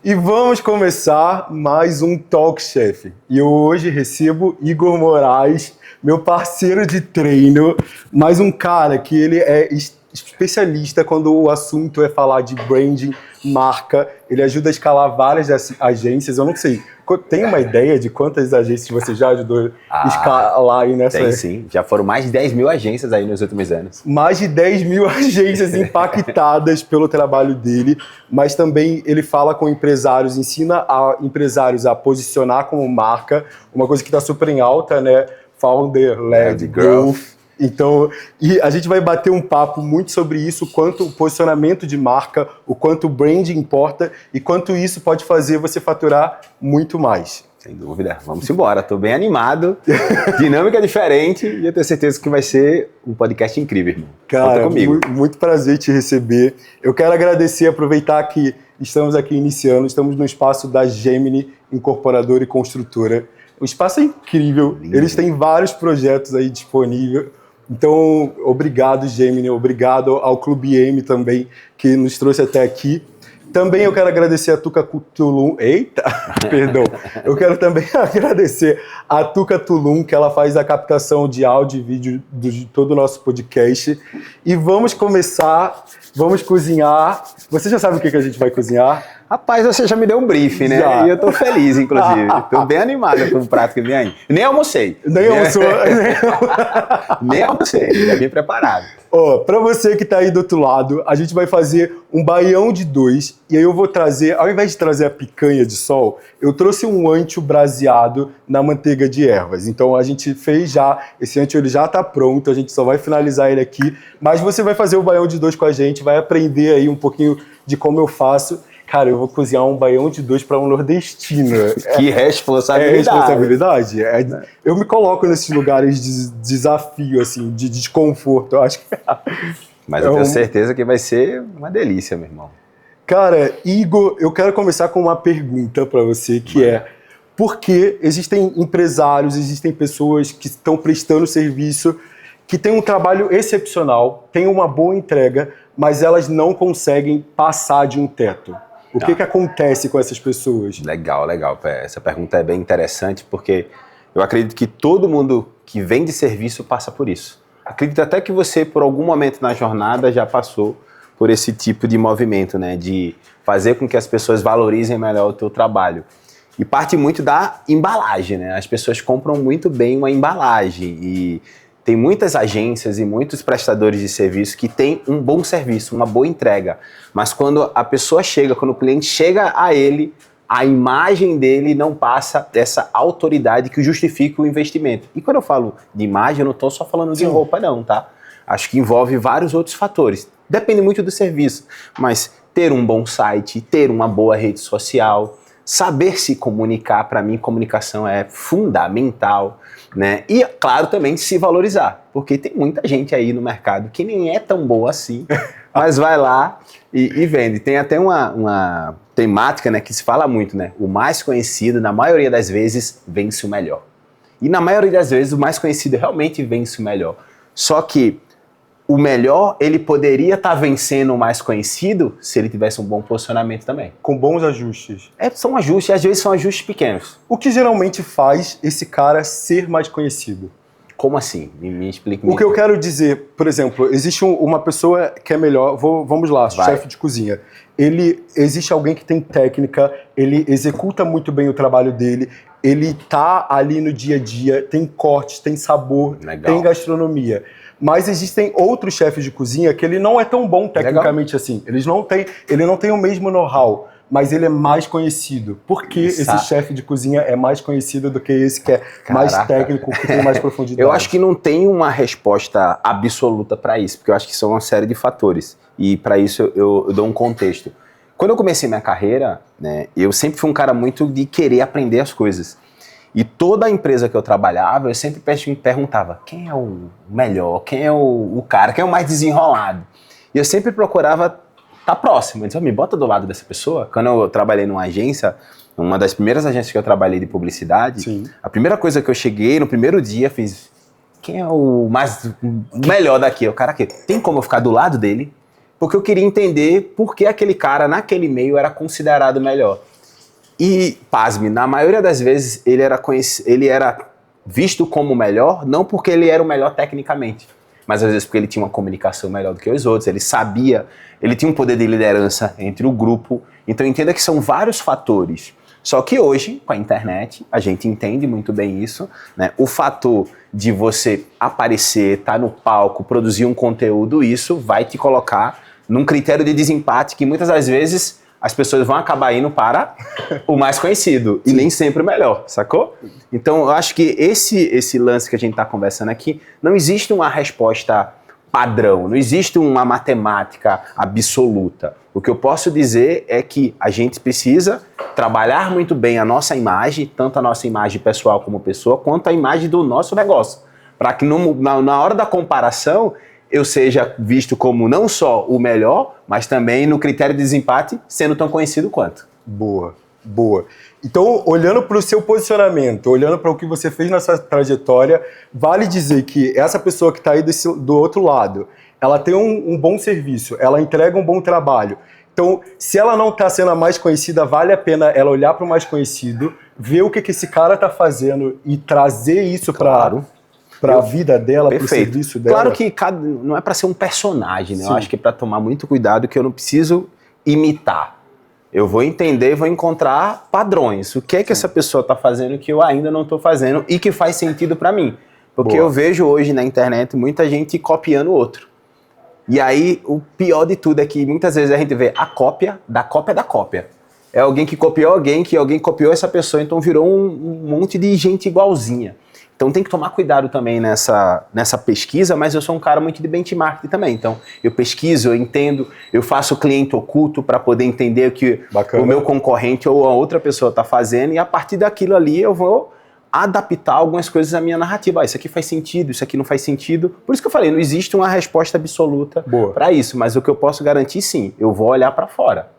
E vamos começar mais um Talk Chef. E eu hoje recebo Igor Moraes, meu parceiro de treino, mais um cara que ele é especialista quando o assunto é falar de branding, marca. Ele ajuda a escalar várias agências. Eu não sei, tem uma ideia de quantas agências você já ajudou a escalar aí nessa? Tem sim, já foram mais de 10 mil agências aí nos últimos anos. Mais de 10 mil agências impactadas pelo trabalho dele, mas também ele fala com empresários, ensina a empresários a posicionar como marca, uma coisa que está super em alta, né? Founder-led growth. Então, e a gente vai bater um papo muito sobre isso, o quanto o posicionamento de marca, o quanto o branding importa e quanto isso pode fazer você faturar muito mais. Sem dúvida. Vamos embora. Estou bem animado, dinâmica diferente e eu tenho certeza que vai ser um podcast incrível, irmão. Cara, conta comigo. Muito prazer te receber. Eu quero agradecer, aproveitar que estamos aqui iniciando, estamos no espaço da Gemini, incorporadora e construtora. O espaço é incrível, lindo. Eles têm vários projetos aí disponíveis. Então, obrigado, Gemini, obrigado ao Clube M também, que nos trouxe até aqui. Também eu quero agradecer a Tuca Tulum. Eita, perdão. Eu quero também agradecer a Tuca Tulum, que ela faz a captação de áudio e vídeo de todo o nosso podcast. E vamos começar, vamos cozinhar. Você já sabe o que a gente vai cozinhar? Rapaz, você já me deu um briefing, né? Já. E eu tô feliz, inclusive. Tô bem animado com o prato que vem aí. Nem almocei. Nem almocei, já vim preparado. Para você que tá aí do outro lado, a gente vai fazer um baião de 2. E aí eu vou trazer, ao invés de trazer a picanha de sol, eu trouxe um ancho braseado na manteiga de ervas. Então a gente fez já, esse ancho ele já tá pronto, a gente só vai finalizar ele aqui. Mas você vai fazer o baião de 2 com a gente, vai aprender aí um pouquinho de como eu faço. Cara, eu vou cozinhar um baião de 2 para um nordestino. Que responsabilidade. É responsabilidade? Eu me coloco nesses lugares de desafio, assim, de desconforto. Eu acho que Mas eu tenho certeza que vai ser uma delícia, meu irmão. Cara, Igor, eu quero começar com uma pergunta para você, que é: por que existem empresários, existem pessoas que estão prestando serviço, que têm um trabalho excepcional, têm uma boa entrega, mas elas não conseguem passar de um teto? O que acontece com essas pessoas? Legal. Essa pergunta é bem interessante porque eu acredito que todo mundo que vende serviço passa por isso. Acredito até que você, por algum momento na jornada, já passou por esse tipo de movimento, né? De fazer com que as pessoas valorizem melhor o teu trabalho. E parte muito da embalagem, né? As pessoas compram muito bem uma embalagem e tem muitas agências e muitos prestadores de serviço que têm um bom serviço, uma boa entrega. Mas quando a pessoa chega, quando o cliente chega a ele, a imagem dele não passa essa autoridade que justifica o investimento. E quando eu falo de imagem, eu não estou só falando de roupa não, tá? Acho que envolve vários outros fatores. Depende muito do serviço, mas ter um bom site, ter uma boa rede social, saber se comunicar, para mim, comunicação é fundamental, né? E, claro, também se valorizar, porque tem muita gente aí no mercado que nem é tão boa assim, mas vai lá e vende. Tem até uma temática, né, que se fala muito, né? O mais conhecido, na maioria das vezes, vence o melhor. E na maioria das vezes, o mais conhecido realmente vence o melhor. Só que o melhor, ele poderia estar vencendo o mais conhecido se ele tivesse um bom posicionamento também. Com bons ajustes. São ajustes, às vezes são ajustes pequenos. O que geralmente faz esse cara ser mais conhecido? Como assim? Me explique. O que eu quero dizer, por exemplo, existe uma pessoa que é melhor, vamos lá, chefe de cozinha. Existe alguém que tem técnica, ele executa muito bem o trabalho dele, ele tá ali no dia a dia, tem cortes, tem sabor, tem gastronomia. Mas existem outros chefes de cozinha que ele não é tão bom tecnicamente assim. Ele não tem o mesmo know-how, mas ele é mais conhecido. Por que esse chefe de cozinha é mais conhecido do que esse que é mais técnico, que tem mais profundidade? Eu acho que não tem uma resposta absoluta para isso, porque eu acho que são uma série de fatores. E para isso eu dou um contexto. Quando eu comecei minha carreira, né, eu sempre fui um cara muito de querer aprender as coisas. E toda a empresa que eu trabalhava, eu sempre me perguntava quem é o melhor, quem é o cara, quem é o mais desenrolado. E eu sempre procurava estar próximo. Eu disse, me bota do lado dessa pessoa. Quando eu trabalhei numa agência, uma das primeiras agências que eu trabalhei de publicidade, a primeira coisa que eu cheguei, no primeiro dia, fiz, quem é o melhor daqui? O cara aqui. Tem como eu ficar do lado dele? Porque eu queria entender por que aquele cara, naquele meio, era considerado melhor. E, pasme, na maioria das vezes ele era visto como o melhor, não porque ele era o melhor tecnicamente, mas às vezes porque ele tinha uma comunicação melhor do que os outros, ele sabia, ele tinha um poder de liderança entre o grupo. Então entenda que são vários fatores. Só que hoje, com a internet, a gente entende muito bem isso, né? O fator de você aparecer, estar no palco, produzir um conteúdo, isso vai te colocar num critério de desempate que muitas das vezes as pessoas vão acabar indo para o mais conhecido e nem sempre o melhor, sacou? Então eu acho que esse lance que a gente está conversando aqui, não existe uma resposta padrão, não existe uma matemática absoluta. O que eu posso dizer é que a gente precisa trabalhar muito bem a nossa imagem, tanto a nossa imagem pessoal como pessoa, quanto a imagem do nosso negócio, para que na hora da comparação eu seja visto como não só o melhor, mas também no critério de desempate, sendo tão conhecido quanto. Boa, boa. Então, olhando para o seu posicionamento, olhando para o que você fez nessa trajetória, vale dizer que essa pessoa que está aí do outro lado, ela tem um bom serviço, ela entrega um bom trabalho. Então, se ela não está sendo a mais conhecida, vale a pena ela olhar para o mais conhecido, ver o que esse cara está fazendo e trazer isso para a vida dela, para o serviço dela. Claro que não é para ser um personagem, né? Sim. Eu acho que é para tomar muito cuidado, que eu não preciso imitar. Eu vou entender, vou encontrar padrões. O que é que essa pessoa está fazendo que eu ainda não estou fazendo e que faz sentido para mim? Porque eu vejo hoje na internet muita gente copiando o outro. E aí, o pior de tudo é que muitas vezes a gente vê a cópia da cópia da cópia. É alguém que copiou alguém, que alguém copiou essa pessoa, então virou um monte de gente igualzinha. Então tem que tomar cuidado também nessa pesquisa, mas eu sou um cara muito de benchmark também. Então eu pesquiso, eu entendo, eu faço cliente oculto para poder entender o que o meu concorrente ou a outra pessoa está fazendo, e a partir daquilo ali eu vou adaptar algumas coisas à minha narrativa. Isso aqui faz sentido, isso aqui não faz sentido. Por isso que eu falei, não existe uma resposta absoluta para isso, mas o que eu posso garantir, sim, eu vou olhar para fora.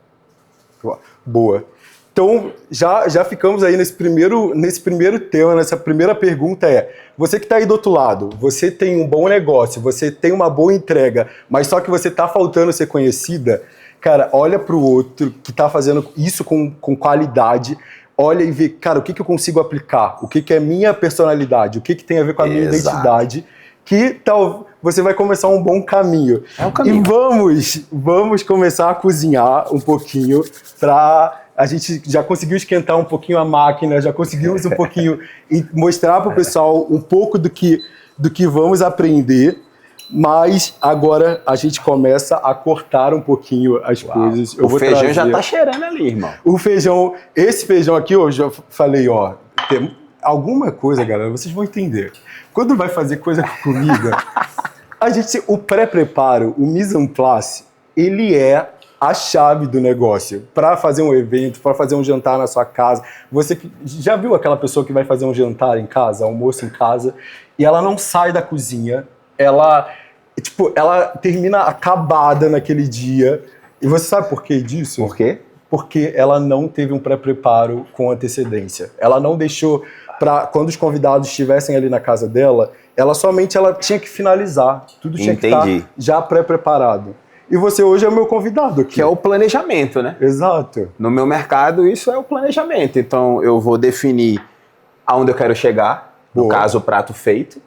Boa. Então, já ficamos aí nesse primeiro tema, nessa primeira pergunta você que está aí do outro lado, você tem um bom negócio, você tem uma boa entrega, mas só que você está faltando ser conhecida, cara, olha para o outro que está fazendo isso com qualidade, olha e vê, cara, o que eu consigo aplicar, o que é minha personalidade, o que tem a ver com a minha identidade, que tal você vai começar um bom caminho. É o caminho. E vamos começar a cozinhar um pouquinho para... A gente já conseguiu esquentar um pouquinho a máquina, já conseguimos um pouquinho mostrar para o pessoal um pouco do que vamos aprender, mas agora a gente começa a cortar um pouquinho as coisas. O feijão já tá cheirando ali, irmão. O feijão, esse feijão aqui, eu já falei, tem alguma coisa, galera, vocês vão entender. Quando vai fazer coisa com comida, o pré-preparo, o mise en place, ele é a chave do negócio para fazer um evento, para fazer um jantar na sua casa. Você já viu aquela pessoa que vai fazer um jantar em casa, almoço em casa, e ela não sai da cozinha, ela termina acabada naquele dia. E você sabe por que disso? Por quê? Porque ela não teve um pré-preparo com antecedência. Ela não deixou para quando os convidados estivessem ali na casa dela, ela tinha que finalizar. Tudo tinha que estar já pré-preparado. E você hoje é o meu convidado aqui. Que é o planejamento, né? Exato. No meu mercado, isso é o planejamento. Então, eu vou definir aonde eu quero chegar, no caso, o prato feito.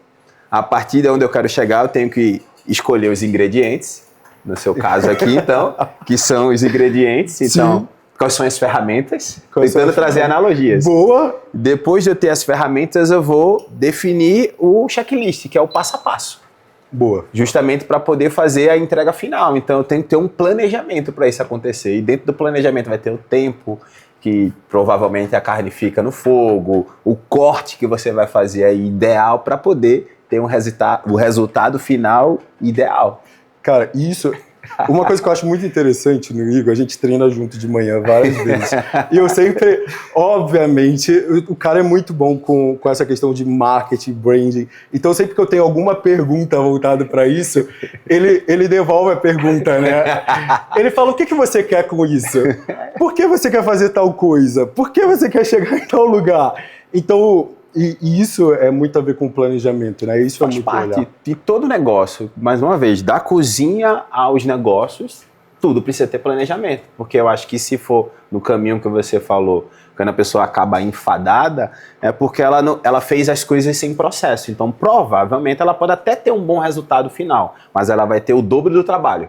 A partir de onde eu quero chegar, eu tenho que escolher os ingredientes, no seu caso aqui, então, que são os ingredientes. Então, quais são as ferramentas? Tentando trazer analogias. Boa! Depois de eu ter as ferramentas, eu vou definir o checklist, que é o passo a passo. Boa. Justamente para poder fazer a entrega final. Então eu tenho que ter um planejamento para isso acontecer. E dentro do planejamento vai ter o tempo que provavelmente a carne fica no fogo, o corte que você vai fazer aí ideal para poder ter o resultado final ideal. Cara, isso... Uma coisa que eu acho muito interessante no Igor, a gente treina junto de manhã várias vezes. E eu sempre, obviamente, o cara é muito bom com essa questão de marketing, branding. Então, sempre que eu tenho alguma pergunta voltada para isso, ele devolve a pergunta, né? Ele fala, o que você quer com isso? Por que você quer fazer tal coisa? Por que você quer chegar em tal lugar? Então... E isso é muito a ver com o planejamento, né? Faz parte de todo negócio, mais uma vez, da cozinha aos negócios, tudo precisa ter planejamento, porque eu acho que se for no caminho que você falou, quando a pessoa acaba enfadada, é porque ela fez as coisas sem processo. Então, provavelmente, ela pode até ter um bom resultado final, mas ela vai ter o dobro do trabalho.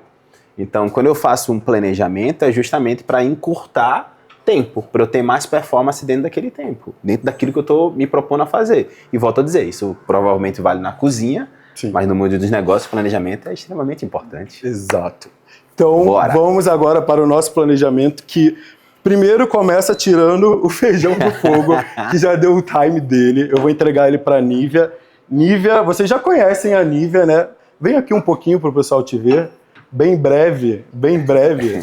Então, quando eu faço um planejamento, é justamente para encurtar tempo, para eu ter mais performance dentro daquele tempo, dentro daquilo que eu estou me propondo a fazer. E volto a dizer, isso provavelmente vale na cozinha, Sim. mas no mundo dos negócios, planejamento é extremamente importante. Exato. Então, Bora. Vamos agora para o nosso planejamento, que primeiro começa tirando o feijão do fogo, que já deu o time dele. Eu vou entregar ele para a Nívia. Nívia, vocês já conhecem a Nívia, né? Vem aqui um pouquinho para o pessoal te ver. Bem breve, bem breve.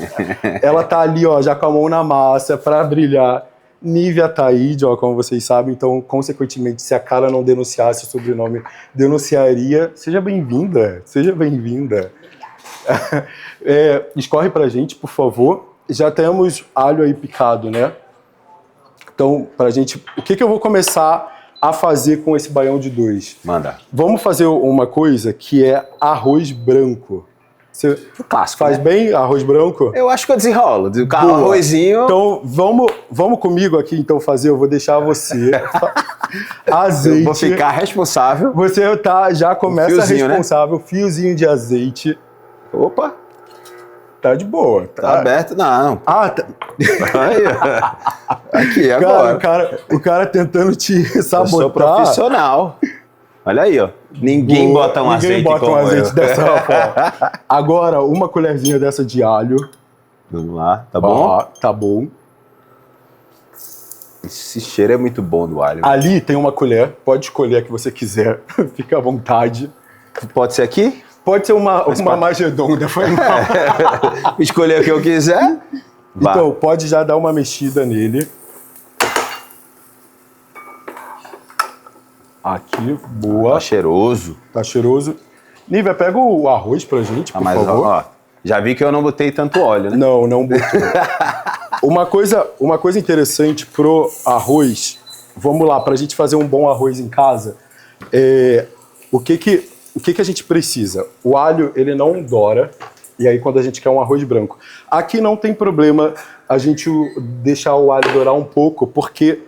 Ela tá ali, ó, já com a mão na massa para brilhar. Nívia Taíde, ó, como vocês sabem, então, consequentemente, se a cara não denunciasse o sobrenome, denunciaria. Seja bem-vinda, seja bem-vinda. Escorre pra gente, por favor. Já temos alho aí picado, né? Então, pra gente, o que eu vou começar a fazer com esse baião de 2? Manda. Vamos fazer uma coisa que é arroz branco. Você O clássico, faz né? bem arroz branco? Eu acho que eu desenrolo. O Boa. arrozinho... Então, vamos comigo aqui, então, fazer. Eu vou deixar você. Azeite. Eu vou ficar responsável. Você já começa fiozinho, responsável. Fiozinho de azeite. Opa, Tá de boa. tá aberto. Não. Ah, tá. Aí, ó. Aqui, agora. O cara tentando te Eu sou sabotar. profissional. Olha aí, ó. Ninguém bota um azeite Ninguém bota um como azeite eu. dessa forma. Agora, uma colherzinha dessa de alho. Vamos lá, tá bom? Ó, tá bom. Esse cheiro é muito bom do alho. Ali tem uma colher. Pode escolher a que você quiser. Fica à vontade. Pode ser aqui? Pode ser uma mais redonda. Foi mal. Escolher o que eu quiser. Vá. Então, pode já dar uma mexida nele. Aqui, boa. Tá cheiroso. Tá cheiroso. Nívia, pega o arroz pra gente, por Mas, favor. ó, já vi que eu não botei tanto óleo, né? Não botou. uma coisa interessante pro arroz, vamos lá, pra gente fazer um bom arroz em casa, o que a gente precisa? O alho, ele não doura, e aí quando a gente quer um arroz branco. Aqui não tem problema a gente deixar o alho dourar um pouco, porque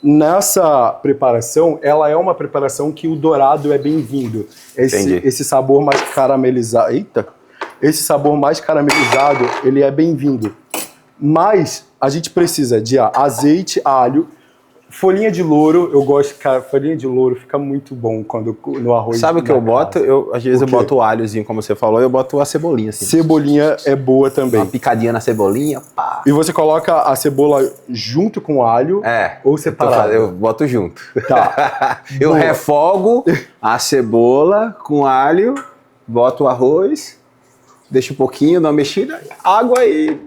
nessa preparação, ela é uma preparação que o dourado é bem-vindo. Esse sabor mais caramelizado... Eita! Esse sabor mais caramelizado, ele é bem-vindo. Mas a gente precisa de azeite, alho, folhinha de louro. Eu gosto, cara, folhinha de louro fica muito bom no arroz. Sabe o que eu boto? Às vezes O eu quê? boto o alhozinho, como você falou, eu boto a cebolinha, assim. Cebolinha é boa também. Uma picadinha na cebolinha, pá. E você coloca a cebola junto com o alho ou separado? Eu boto junto. Tá. Eu Boa. refogo a cebola com alho, boto o arroz, deixo um pouquinho, dou uma mexida, água e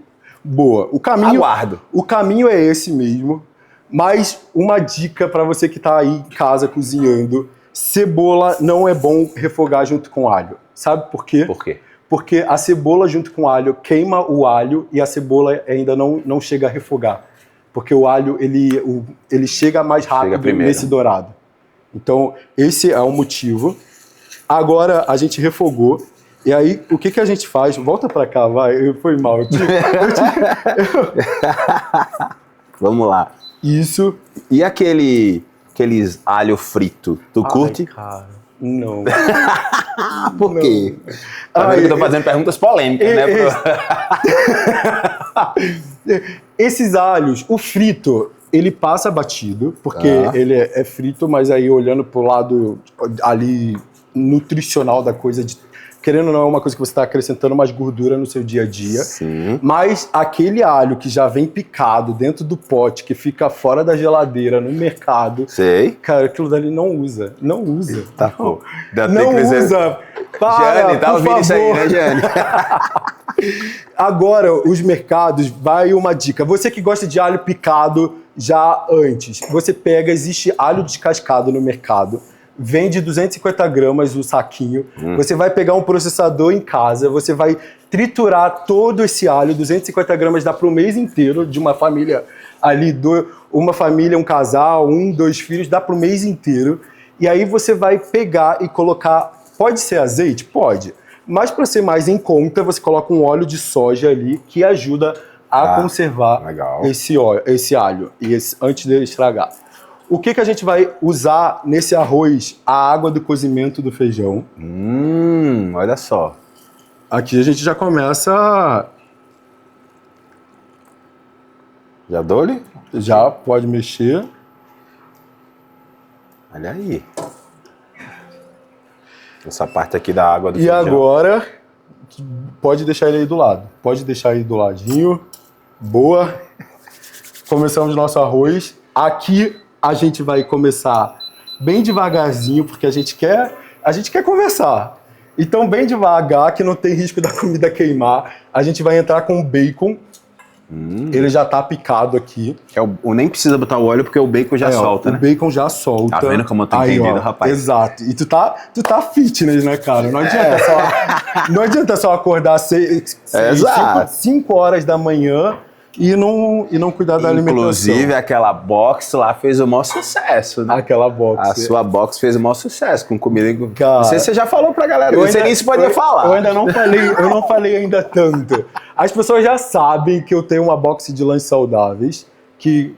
Boa. aguardo. O caminho é esse mesmo, mas uma dica para você que está aí em casa cozinhando: cebola não é bom refogar junto com alho. Sabe por quê? Por quê? Porque a cebola junto com o alho queima o alho e a cebola ainda não chega a refogar. Porque o alho ele chega mais rápido primeiro. nesse dourado. Então, esse é o motivo. Agora a gente refogou. E aí, o que a gente faz? Volta pra cá, vai. Foi mal. Vamos lá. Isso. E aqueles alho frito, tu curte? Ai, cara, não. Por quê? Tá vendo que eu tô fazendo perguntas polêmicas, né? Esses alhos, o frito, ele passa batido, porque ele é frito, mas aí olhando pro lado ali nutricional da coisa, querendo ou não, é uma coisa que você está acrescentando mais gordura no seu dia a dia. Sim. Mas aquele alho que já vem picado dentro do pote, que fica fora da geladeira, no mercado, Sei. cara, aquilo dali não usa. Não usa. Tá, pô. Não usa. Para, Jane, tá por ouvindo isso aí, favor. né, Jane? Agora, os mercados, vai uma dica. Você que gosta de alho picado já antes, você pega, existe alho descascado no mercado, vende 250 gramas o saquinho, você vai pegar um processador em casa, você vai triturar todo esse alho, 250 gramas dá para o mês inteiro de uma família ali, uma família, um casal, 1, 2 filhos, dá para o mês inteiro. E aí você vai pegar e colocar, pode ser azeite? Pode. Mas para ser mais em conta, você coloca um óleo de soja ali que ajuda a conservar legal. esse alho antes dele estragar. O que a gente vai usar nesse arroz? A água do cozimento do feijão. Olha só. Aqui a gente já começa... Já dou-lhe? Já pode mexer. Olha aí. Essa parte aqui da água do E feijão. agora, pode deixar ele aí do lado. Pode deixar aí do ladinho. Boa. Começamos nosso arroz. Aqui a gente vai começar bem devagarzinho, porque a gente quer conversar. Então, bem devagar, que não tem risco da comida queimar. A gente vai entrar com o bacon. Ele já tá picado aqui. Nem precisa botar o óleo, porque o bacon já solta, né? O bacon já solta. Tá vendo como eu tô entendido, rapaz? Exato. E tu tá fitness, né, cara? Não adianta só acordar 5 horas da manhã e não cuidar da alimentação. Inclusive, aquela box lá fez o maior sucesso, né? Aquela box. A sua box fez o maior sucesso com comida. Cara, não sei se você já falou pra galera, não sei nem se podia falar. Eu ainda não falei ainda tanto. As pessoas já sabem que eu tenho uma box de lanches saudáveis,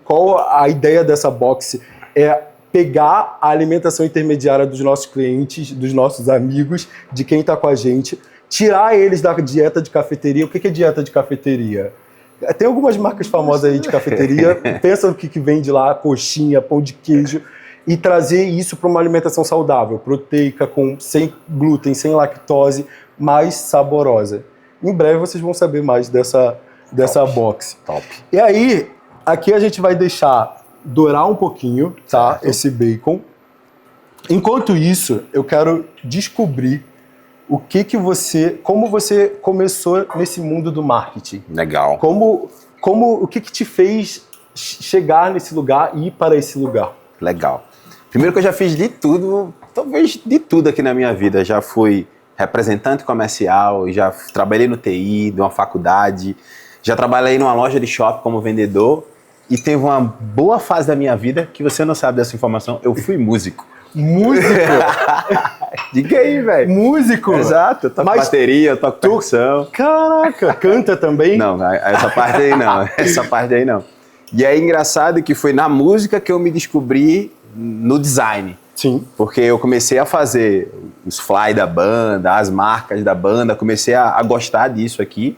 qual a ideia dessa box é pegar a alimentação intermediária dos nossos clientes, dos nossos amigos, de quem está com a gente, tirar eles da dieta de cafeteria. O que é dieta de cafeteria? Tem algumas marcas famosas aí de cafeteria, pensa no que vende lá, coxinha, pão de queijo, e trazer isso para uma alimentação saudável, proteica, sem glúten, sem lactose, mais saborosa. Em breve vocês vão saber mais dessa box. Top. E aí, aqui a gente vai deixar dourar um pouquinho, tá? Certo. Esse bacon. Enquanto isso, eu quero descobrir como você começou nesse mundo do marketing. Legal. O que te fez chegar nesse lugar e ir para esse lugar? Legal. Primeiro que eu já fiz de tudo, talvez de tudo aqui na minha vida. Já fui representante comercial, já trabalhei no TI, de uma faculdade, já trabalhei numa loja de shopping como vendedor e teve uma boa fase da minha vida, que você não sabe dessa informação, eu fui músico. Músico? Diga aí, velho. Músico? Exato, eu toco bateria, eu toco percussão. Caraca, canta também? Não, essa parte aí não, essa parte aí não. E é engraçado que foi na música que eu me descobri no design. Sim. Porque eu comecei a fazer os fly da banda, as marcas da banda, comecei a gostar disso aqui.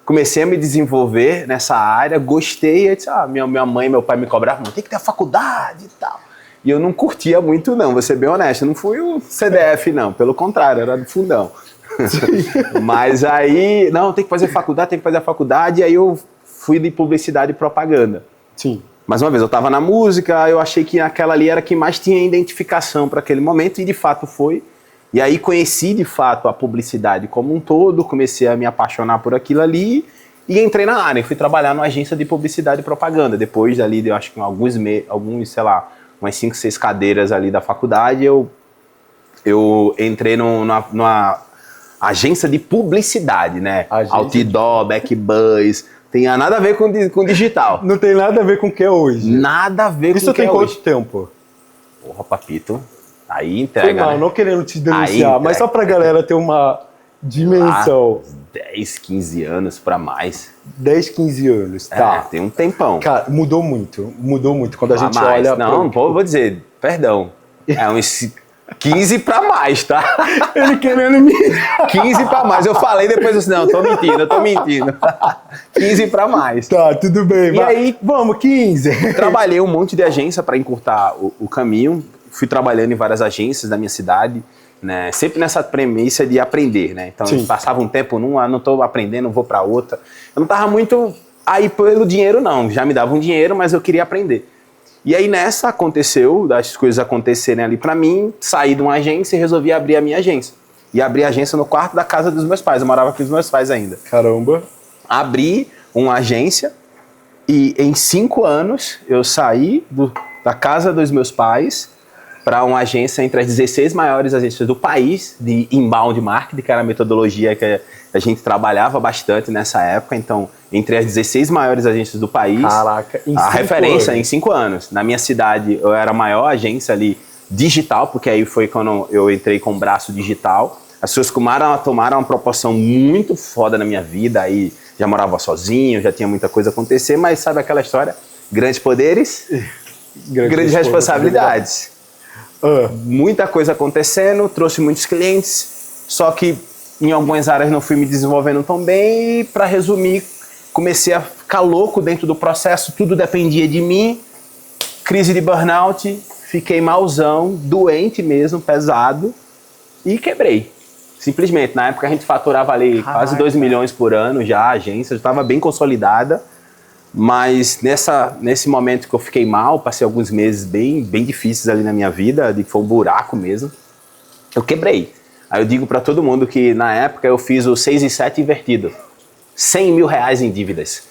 Comecei a me desenvolver nessa área, gostei, e disse, minha mãe e meu pai me cobravam, tem que ter a faculdade e tal. E eu não curtia muito não, vou ser bem honesto, eu não fui o CDF não, pelo contrário, era do fundão. Mas aí, não, tem que fazer a faculdade, e aí eu fui de publicidade e propaganda. Sim. Mais uma vez, eu estava na música, eu achei que aquela ali era que mais tinha identificação para aquele momento, e de fato foi. E aí conheci de fato a publicidade como um todo, comecei a me apaixonar por aquilo ali e entrei na área. Fui trabalhar numa agência de publicidade e propaganda. Depois dali, eu acho que sei lá, umas 5, 6 cadeiras ali da faculdade, eu entrei numa agência de publicidade, né? Outdoor, Backbuzz. Tem nada a ver com digital. Não tem nada a ver com o que é hoje. Nada a ver com o que é hoje. Isso tem quanto tempo? Porra, papito. Aí entrega, não, né? Não querendo te denunciar, mas só pra galera ter uma dimensão. 10, 15 anos pra mais. 10, 15 anos, tá. Tem um tempão. Cara, mudou muito. Quando a gente olha... Não, vou dizer, perdão. Uns 15 pra mais, tá? Ele querendo me... 15 pra mais. Eu falei depois, eu disse, não, eu tô mentindo. 15 pra mais. Tá, tudo bem. E aí, vamos, 15. Trabalhei um monte de agência pra encurtar o caminho. Fui trabalhando em várias agências da minha cidade, né? Sempre nessa premissa de aprender, né? Então, eu passava um tempo numa, não estou aprendendo, vou para outra. Eu não estava muito aí pelo dinheiro, não. Já me dava um dinheiro, mas eu queria aprender. E aí, nessa aconteceu, das coisas acontecerem ali para mim, saí de uma agência e resolvi abrir a minha agência. E abri a agência no quarto da casa dos meus pais. Eu morava com os meus pais ainda. Caramba. Abri uma agência e em 5 anos eu saí da casa dos meus pais para uma agência entre as 16 maiores agências do país de inbound marketing, que era a metodologia que a gente trabalhava bastante nessa época. Então, entre as 16 maiores agências do país, caraca, a referência em 5 anos. Na minha cidade, eu era a maior agência ali digital, porque aí foi quando eu entrei com o braço digital. As coisas tomaram uma proporção muito foda na minha vida, aí já morava sozinho, já tinha muita coisa a acontecer, mas sabe aquela história? Grandes poderes, grandes responsabilidades. Muita coisa acontecendo, trouxe muitos clientes, só que em algumas áreas não fui me desenvolvendo tão bem e, para resumir, comecei a ficar louco dentro do processo, tudo dependia de mim, crise de burnout, fiquei malzão, doente mesmo, pesado e quebrei. Simplesmente, na época a gente faturava ali quase 2 milhões por ano já, a agência já estava bem consolidada, mas nesse momento que eu fiquei mal, passei alguns meses bem difíceis ali na minha vida, de que foi um buraco mesmo, eu quebrei. Aí eu digo para todo mundo que na época eu fiz o 6 e 7 invertido, 100 mil reais em dívidas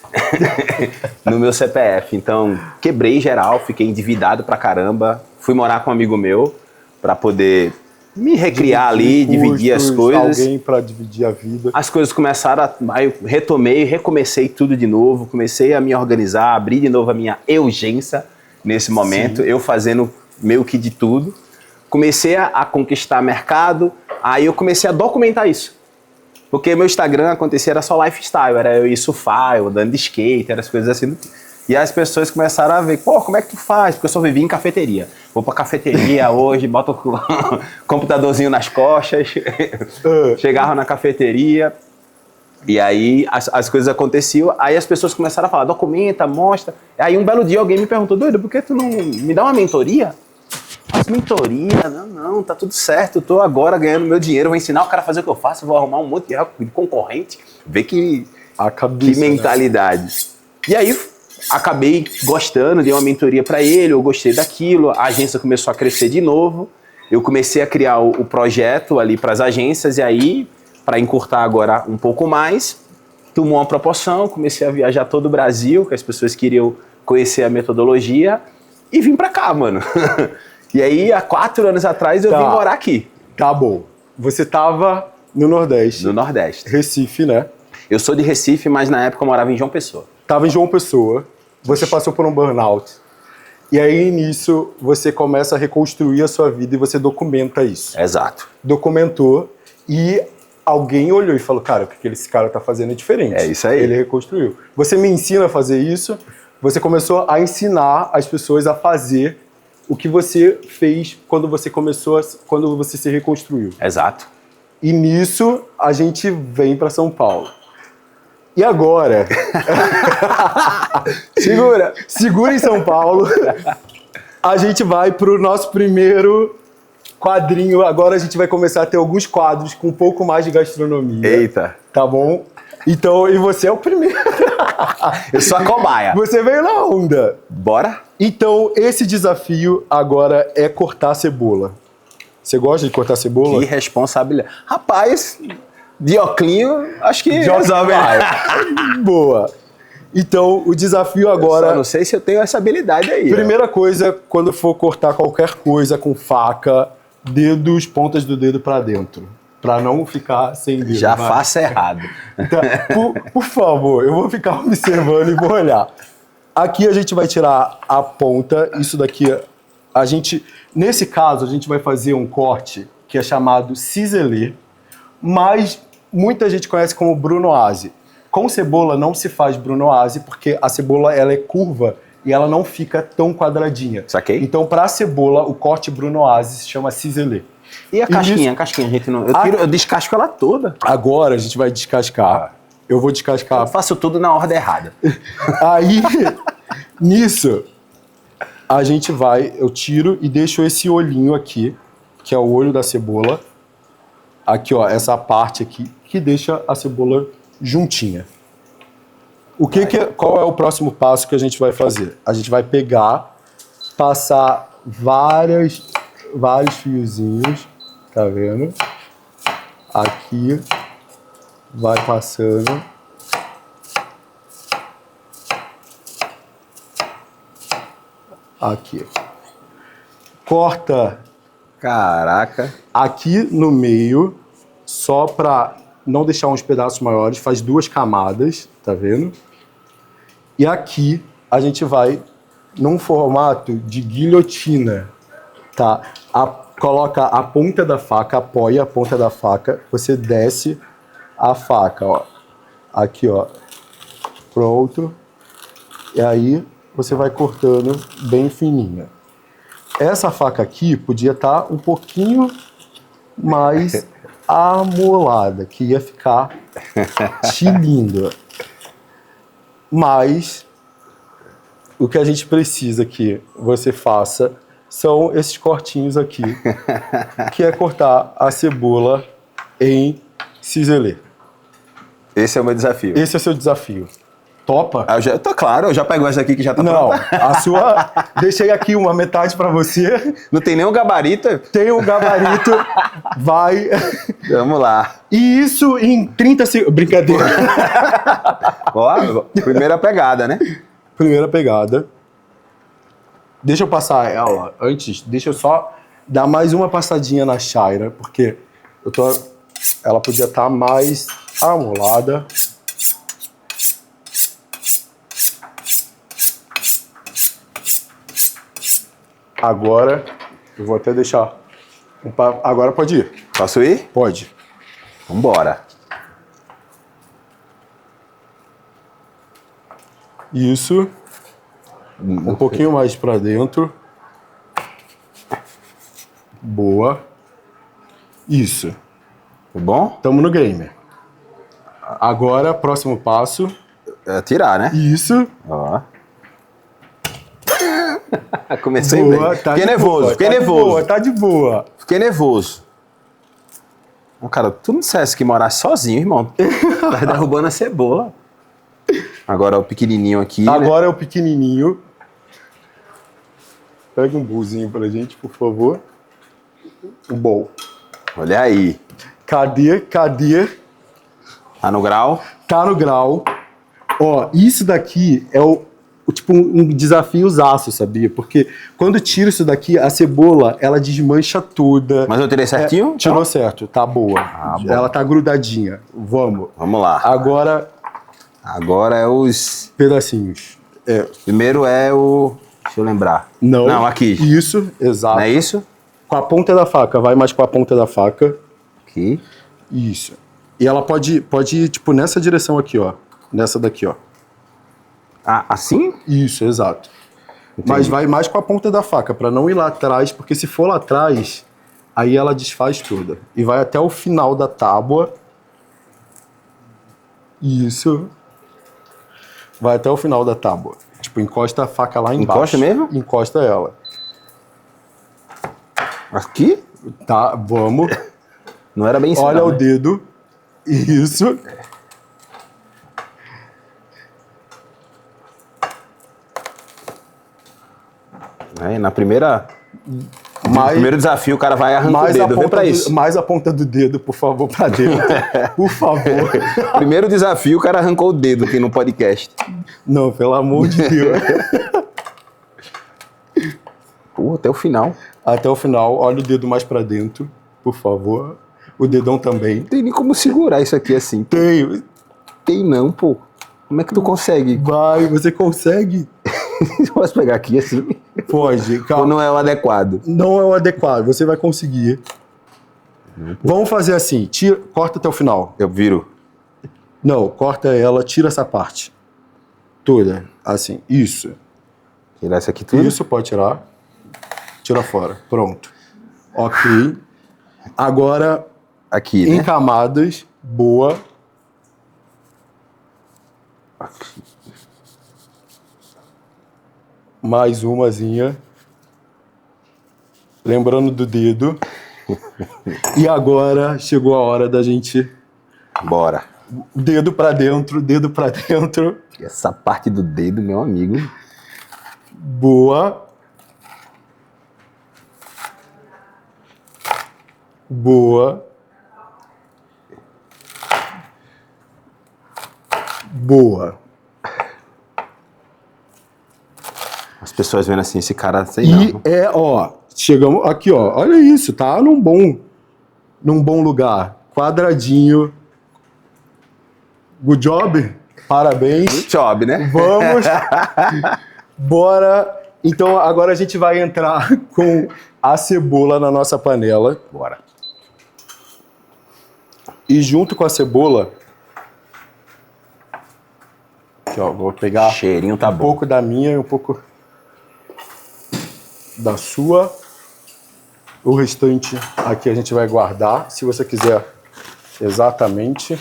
no meu CPF, então quebrei geral, fiquei endividado pra caramba, fui morar com um amigo meu para poder me recriar dividir as coisas. Alguém para dividir a vida. As coisas começaram aí eu retomei, recomecei tudo de novo, comecei a me organizar, abrir de novo a minha urgência nesse momento, eu fazendo meio que de tudo. Comecei a conquistar mercado, aí eu comecei a documentar isso. Porque meu Instagram acontecia, era só lifestyle, era eu ir surfar, eu andando de skate, eram as coisas assim. E as pessoas começaram a ver, pô, como é que tu faz? Porque eu só vivia em cafeteria. Vou pra cafeteria hoje, boto o computadorzinho nas costas, chegava na cafeteria, e aí as coisas aconteciam, aí as pessoas começaram a falar, documenta, mostra. Aí um belo dia alguém me perguntou, doido, por que tu não me dá uma mentoria? Faço mentoria, não, tá tudo certo, eu tô agora ganhando meu dinheiro, vou ensinar o cara a fazer o que eu faço, vou arrumar um monte de concorrente, ver que mentalidade. Né? E aí acabei gostando, dei uma mentoria para ele, eu gostei daquilo, a agência começou a crescer de novo, eu comecei a criar o projeto ali para as agências e aí, para encurtar agora um pouco mais, tomou uma proporção, comecei a viajar todo o Brasil, que as pessoas queriam conhecer a metodologia e vim para cá, mano. E aí, há 4 anos atrás, eu vim morar aqui. Tá bom. Você tava no Nordeste. No Nordeste. Recife, né? Eu sou de Recife, mas na época eu morava em João Pessoa. Tava em João Pessoa. Você passou por um burnout. E aí, nisso, você começa a reconstruir a sua vida e você documenta isso. Exato. Documentou e alguém olhou e falou, cara, o que esse cara tá fazendo é diferente. É isso aí. Ele reconstruiu. Você me ensina a fazer isso. Você começou a ensinar as pessoas a fazer o que você fez quando você quando você se reconstruiu. Exato. E nisso, a gente vem para São Paulo. E agora? Segura em São Paulo. A gente vai pro nosso primeiro quadrinho. Agora a gente vai começar a ter alguns quadros com um pouco mais de gastronomia. Eita. Tá bom? Então, e você é o primeiro. Eu sou a cobaia. Você veio na onda. Bora? Então, esse desafio agora é cortar a cebola. Você gosta de cortar cebola? Que responsabilidade. Rapaz, Dioclinho, acho que resolve. Boa. Então, o desafio agora... Eu só não sei se eu tenho essa habilidade aí. Primeira coisa, quando for cortar qualquer coisa com faca, dedos, pontas do dedo pra dentro. Pra não ficar sem dedo. Já faça errado. Então, por favor, eu vou ficar observando e vou olhar. Aqui a gente vai tirar a ponta, isso daqui, nesse caso, a gente vai fazer um corte que é chamado ciselê, mas muita gente conhece como brunoise. Com cebola não se faz brunoise, porque a cebola ela é curva e ela não fica tão quadradinha. Saquei? Então, para a cebola, o corte brunoise se chama ciselê. E a casquinha? A casquinha, a gente não... Eu descasco ela toda. Agora a gente vai descascar. Eu vou descascar. Eu faço tudo na ordem errada. Aí, nisso, eu tiro e deixo esse olhinho aqui, que é o olho da cebola. Aqui, ó, essa parte aqui, que deixa a cebola juntinha. Qual é o próximo passo que a gente vai fazer? A gente vai pegar, passar vários fiozinhos, tá vendo? Aqui, vai passando. Aqui. Corta. Caraca. Aqui no meio, só pra não deixar uns pedaços maiores, faz 2 camadas, tá vendo? E aqui a gente vai num formato de guilhotina, tá? coloca a ponta da faca, apoia a ponta da faca, você desce a faca, ó. Aqui, ó. Pronto. E aí você vai cortando bem fininha. Essa faca aqui podia estar um pouquinho mais amolada, que ia ficar tinindo. Mas o que a gente precisa que você faça são esses cortinhos aqui, que é cortar a cebola em ciselê. Esse é o meu desafio. Esse é o seu desafio. Topa? Claro, eu já pego essa aqui que já tá Não, pronta. a sua... Deixei aqui uma metade pra você. Não tem nenhum gabarito? Tem um gabarito. Vai. Vamos lá. E isso em 30 segundos. Brincadeira. Ó, primeira pegada, né? Primeira pegada. Deixa eu passar ela antes. Deixa eu só dar mais uma passadinha na Shaira, porque ela podia estar mais amolada. Agora, eu vou até deixar... Agora pode ir. Posso ir? Pode. Vambora. Isso. Um pouquinho mais pra dentro. Boa. Isso. Tá bom? Tamo no game. Agora, próximo passo. É tirar, né? Isso. Ó. Comecei Boa, bem. tá Fiquei de nervoso, boa, fiquei tá de nervoso. boa, tá de boa. Fiquei nervoso. Ô, cara, tu não dissesse que morasse sozinho, irmão. Tá derrubando a cebola. Agora o pequenininho aqui, né? Agora é o pequenininho. Pega um bolzinho pra gente, por favor. Um bowl. Olha aí. Cadê? Tá no grau. Tá no grau. Ó, isso daqui é o tipo um desafiozaço, sabia? Porque quando tira isso daqui, a cebola, ela desmancha toda. Mas eu tirei certinho? Tirou certo, tá boa. bom. Ela tá grudadinha. Vamos. Vamos lá. Agora, é os... pedacinhos. Primeiro é o... Deixa eu lembrar. Não, aqui. Isso, exato. Não é isso? Com a ponta da faca, vai mais com a ponta da faca. Aqui. Isso. E ela pode ir, tipo, nessa direção aqui, ó. Nessa daqui, ó. Ah, assim? Isso, exato. Entendi. Mas vai mais com a ponta da faca, pra não ir lá atrás, porque se for lá atrás, aí ela desfaz toda. E vai até o final da tábua. Isso. Vai até o final da tábua. Tipo, encosta a faca lá embaixo. Encosta mesmo? Encosta ela. Aqui? Tá, vamos. Não era bem isso. Olha não, o né? dedo. Isso. É, na primeira... No Mais, primeiro desafio, o cara vai arrancar o dedo. Vem pra isso. mais a ponta do dedo, por favor, pra dentro. Por favor. Primeiro desafio, o cara arrancou o dedo aqui no podcast. Não, pelo amor de Deus. Pô, até o final. Até o final, olha o dedo mais pra dentro, por favor. O dedão também. Não tem nem como segurar isso aqui assim. Tem. Tem não, pô. Como é que tu consegue? Vai, você consegue? Posso pegar aqui assim? Pode, Ou calma. não é o adequado? Não é o adequado, você vai conseguir. Vamos fazer assim, corta até o final. Eu viro. Não, corta ela, tira essa parte. Toda, assim, isso. Tirar isso aqui tudo? Isso, pode tirar. Tira fora, pronto. Ok. Agora, Aqui, em né? camadas, boa. Mais umazinha. Lembrando do dedo. E agora chegou a hora da gente... Bora. Dedo pra dentro, dedo pra dentro. Essa parte do dedo, meu amigo. Boa. Boa. Boa. As pessoas vendo assim, esse cara sei E não. ó, chegamos aqui, ó. Olha isso, tá num bom lugar. Quadradinho. Good job. Parabéns. Good job, né? Vamos. Bora. Então agora a gente vai entrar com a cebola na nossa panela. Bora. E junto com a cebola, aqui, ó, vou pegar Cheirinho tá um bom. pouco da minha e um pouco da sua. O restante aqui a gente vai guardar, se você quiser exatamente.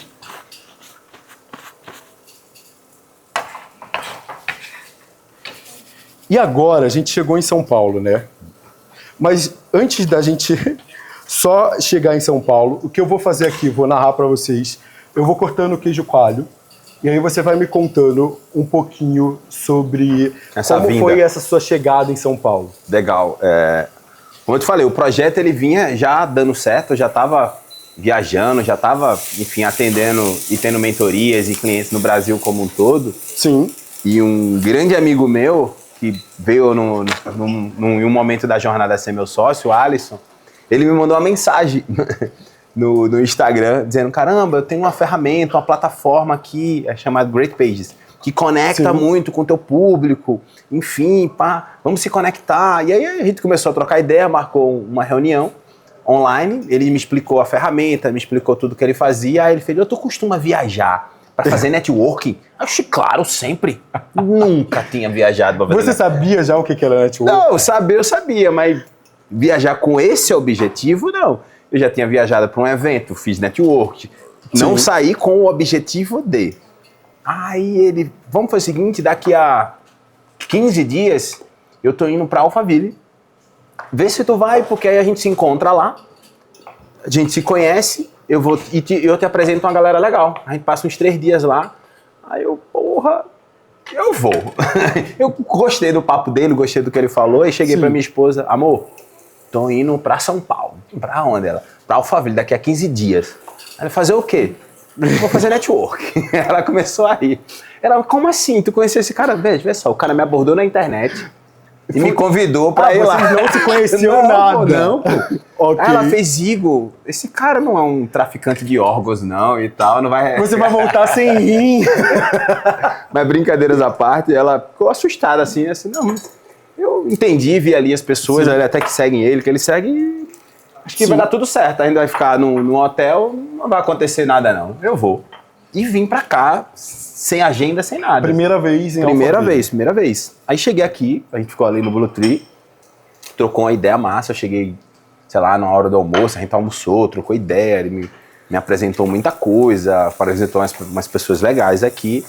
E agora a gente chegou em São Paulo, né? Mas antes da gente só chegar em São Paulo, o que eu vou fazer aqui, vou narrar para vocês. Eu vou cortando o queijo coalho e aí você vai me contando um pouquinho sobre como foi essa sua chegada em São Paulo. Legal. Como eu te falei, o projeto ele vinha já dando certo, eu já estava viajando, já estava, enfim, atendendo e tendo mentorias e clientes no Brasil como um todo. Sim. E um grande amigo meu, que veio em um momento da jornada a ser meu sócio, o Alisson, ele me mandou uma mensagem no Instagram, dizendo, caramba, eu tenho uma ferramenta, uma plataforma aqui, chamada Great Pages, que conecta muito com o teu público, enfim, pá, vamos se conectar. E aí a gente começou a trocar ideia, marcou uma reunião online, ele me explicou a ferramenta, me explicou tudo que ele fazia, aí ele fez, tu costuma viajar para fazer networking? Eu achei, claro, sempre. Nunca tinha viajado para fazer Você sabia já o que era networking? Não, eu sabia, mas viajar com esse objetivo, não. Eu já tinha viajado para um evento, fiz network, não saí com o objetivo de. Aí ele, vamos fazer o seguinte, daqui a 15 dias eu tô indo para Alphaville, vê se tu vai, porque aí a gente se encontra lá, a gente se conhece, eu te apresento uma galera legal. A gente passa uns 3 dias lá, aí eu, porra, eu vou. Eu gostei do papo dele, gostei do que ele falou, e cheguei pra minha esposa, amor, tô indo pra São Paulo. Pra onde ela? Pra Alphaville, daqui a 15 dias. Ela, fazer o quê? Vou fazer network. Ela começou a rir. Ela, como assim? Tu conheceu esse cara? Vê só, o cara me abordou na internet e me convidou pra ir lá. Vocês não se conheciam nada. Pô, não, pô. Okay. Aí ela fez, Igor, esse cara não é um traficante de órgãos não e tal, não vai... Você vai voltar sem rir. Mas brincadeiras à parte, ela ficou assustada assim, não, eu entendi, vi ali as pessoas, até que seguem ele, que ele segue, acho que vai dar tudo certo, ainda vai ficar num hotel, não vai acontecer nada não, eu vou. E vim pra cá, sem agenda, sem nada. Primeira vez em Primeira Alphaville. vez. Aí cheguei aqui, a gente ficou ali no Blue Tree, trocou uma ideia massa, eu cheguei, sei lá, na hora do almoço, a gente almoçou, trocou ideia, ele me apresentou muita coisa, apresentou umas pessoas legais aqui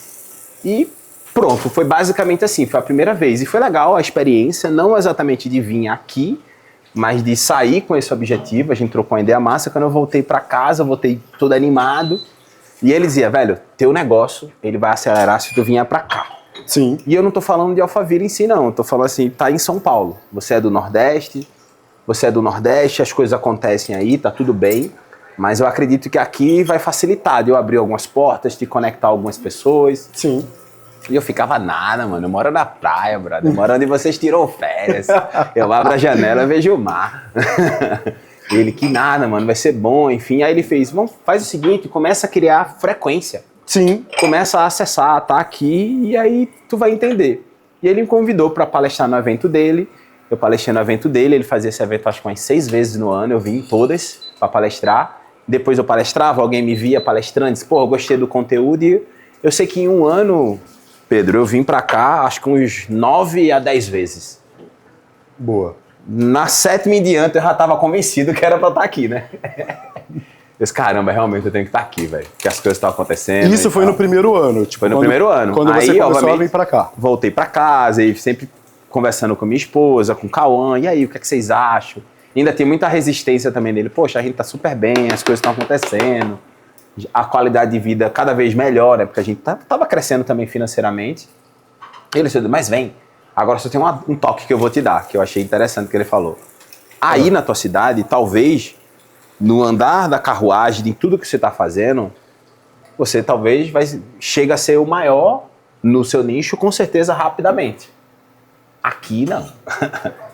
e pronto, foi basicamente assim, foi a primeira vez. E foi legal a experiência, não exatamente de vir aqui, mas de sair com esse objetivo, a gente trocou uma ideia massa, quando eu voltei pra casa, voltei todo animado, e ele dizia, velho, teu negócio, ele vai acelerar se tu vier pra cá. Sim. E eu não tô falando de Alphaville em si, não. Eu tô falando assim, tá em São Paulo. Você é do Nordeste, as coisas acontecem aí, tá tudo bem. Mas eu acredito que aqui vai facilitar de eu abrir algumas portas, de conectar algumas pessoas. Sim. E eu ficava, nada, mano, eu moro na praia, brother. Eu moro onde vocês tiram férias. Eu abro a janela e vejo o mar. Ele, que nada, mano, vai ser bom, enfim. Aí ele fez, faz o seguinte, começa a criar frequência. Sim. Começa a acessar, tá aqui, e aí tu vai entender. E ele me convidou para palestrar no evento dele. Eu palestrei no evento dele, ele fazia esse evento acho que umas 6 vezes no ano, eu vim todas para palestrar. Depois eu palestrava, alguém me via palestrando, disse, pô, eu gostei do conteúdo. E eu sei que em um ano, Pedro, eu vim para cá acho que uns 9 a 10 vezes. Boa. Na 7ª em diante eu já estava convencido que era para estar aqui, né? Eu disse, caramba, realmente eu tenho que estar aqui, velho. Porque as coisas estão acontecendo. Isso foi no primeiro ano? Tipo, foi no primeiro ano. Quando você aí, começou a vir pra cá? Voltei pra casa e sempre conversando com minha esposa, com o Cauã. E aí, o que é que vocês acham? E ainda tem muita resistência também dele. Poxa, a gente tá super bem, as coisas estão acontecendo. A qualidade de vida cada vez melhor, né? Porque a gente tava crescendo também financeiramente. Ele disse, mas vem. Agora só tem um toque que eu vou te dar, que eu achei interessante que ele falou. Aí na tua cidade, talvez, no andar da carruagem, de tudo que você está fazendo, você talvez chega a ser o maior no seu nicho, com certeza, rapidamente. Aqui, não.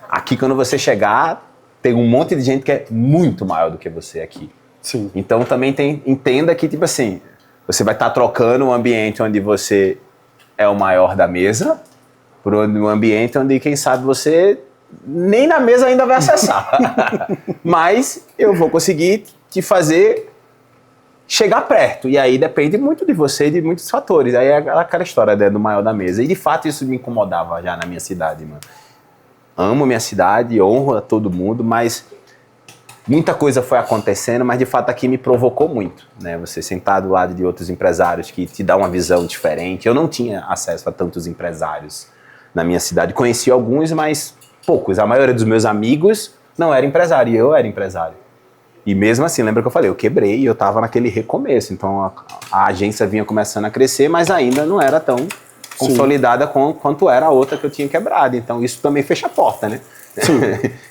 Aqui, quando você chegar, tem um monte de gente que é muito maior do que você aqui. Sim. Então, também entenda que, tipo assim, você vai estar trocando um ambiente onde você é o maior da mesa por um ambiente onde, quem sabe, você nem na mesa ainda vai acessar. Mas eu vou conseguir te fazer chegar perto. E aí depende muito de você e de muitos fatores. Aí é aquela história, né, do maior da mesa. E de fato isso me incomodava já na minha cidade, mano. Amo minha cidade, honro a todo mundo, mas muita coisa foi acontecendo, mas de fato aqui me provocou muito, né? Você sentar do lado de outros empresários que te dão uma visão diferente. Eu não tinha acesso a tantos empresários na minha cidade. Conheci alguns, mas poucos. A maioria dos meus amigos não era empresário, e eu era empresário. E mesmo assim, lembra que eu falei, eu quebrei e eu tava naquele recomeço. Então a agência vinha começando a crescer, mas ainda não era tão consolidada quanto era a outra que eu tinha quebrado. Então isso também fecha a porta, né?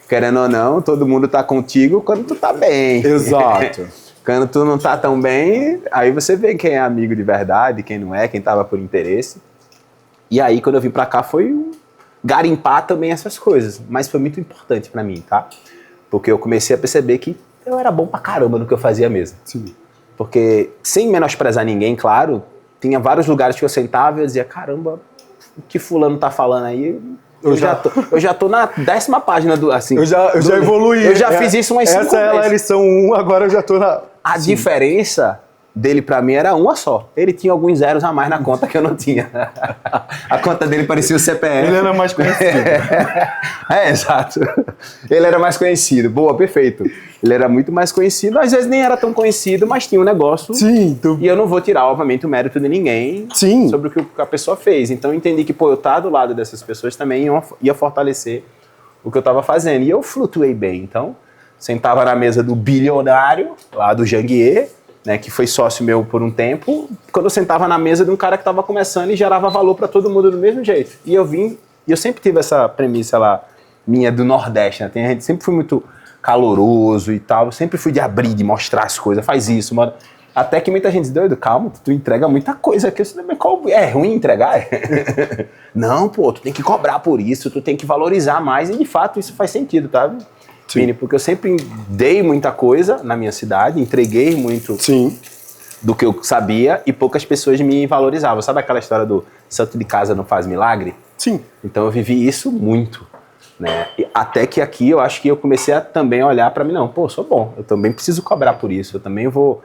Querendo ou não, todo mundo tá contigo quando tu tá bem. Exato. Quando tu não tá tão bem, aí você vê quem é amigo de verdade, quem não é, quem tava por interesse. E aí, quando eu vim pra cá, foi garimpar também essas coisas. Mas foi muito importante pra mim, tá? Porque eu comecei a perceber que eu era bom pra caramba no que eu fazia mesmo. Sim. Porque, sem menosprezar ninguém, claro, tinha vários lugares que eu sentava e eu dizia, caramba, o que fulano tá falando aí... Eu já tô na 10ª página do... Assim, eu já evoluí. Eu já fiz isso umas 5 vezes. Essa é a lição 1, agora eu já tô na... A diferença dele pra mim era uma só. Ele tinha alguns zeros a mais na conta que eu não tinha. A conta dele parecia o CPF. Ele era mais conhecido. Exato. Ele era mais conhecido. Boa, perfeito. Ele era muito mais conhecido. Às vezes nem era tão conhecido, mas tinha um negócio. Sim. E eu não vou tirar, obviamente, o mérito de ninguém sobre o que a pessoa fez. Então eu entendi que, eu estar do lado dessas pessoas também ia fortalecer o que eu estava fazendo. E eu flutuei bem. Então, sentava na mesa do bilionário, lá do Janguier, né, que foi sócio meu por um tempo, quando eu sentava na mesa de um cara que estava começando e gerava valor para todo mundo do mesmo jeito. E eu sempre tive essa premissa lá, minha do Nordeste, né? A gente sempre foi muito caloroso e tal, eu sempre fui de abrir, de mostrar as coisas, faz isso, mano. Até que muita gente diz, doido, calma, tu entrega muita coisa aqui, é ruim entregar? Não, pô, tu tem que cobrar por isso, tu tem que valorizar mais, e de fato isso faz sentido, tá? Vini, porque eu sempre dei muita coisa na minha cidade, entreguei muito do que eu sabia e poucas pessoas me valorizavam. Sabe aquela história do santo de casa não faz milagre? Sim. Então eu vivi isso muito, né? E até que aqui eu acho que eu comecei a também olhar pra mim, não, pô, sou bom, eu também preciso cobrar por isso, eu também vou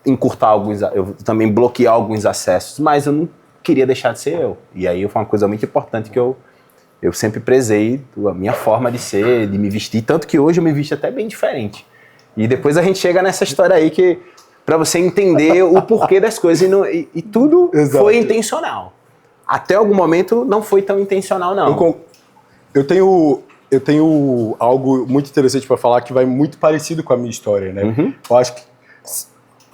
encurtar eu também bloquear alguns acessos, mas eu não queria deixar de ser eu. E aí foi uma coisa muito importante que eu sempre prezei a minha forma de ser, de me vestir, tanto que hoje eu me visto até bem diferente. E depois a gente chega nessa história aí que, pra você entender o porquê das coisas, e tudo foi intencional. Até algum momento não foi tão intencional, não. Eu tenho algo muito interessante para falar que vai muito parecido com a minha história, né? Eu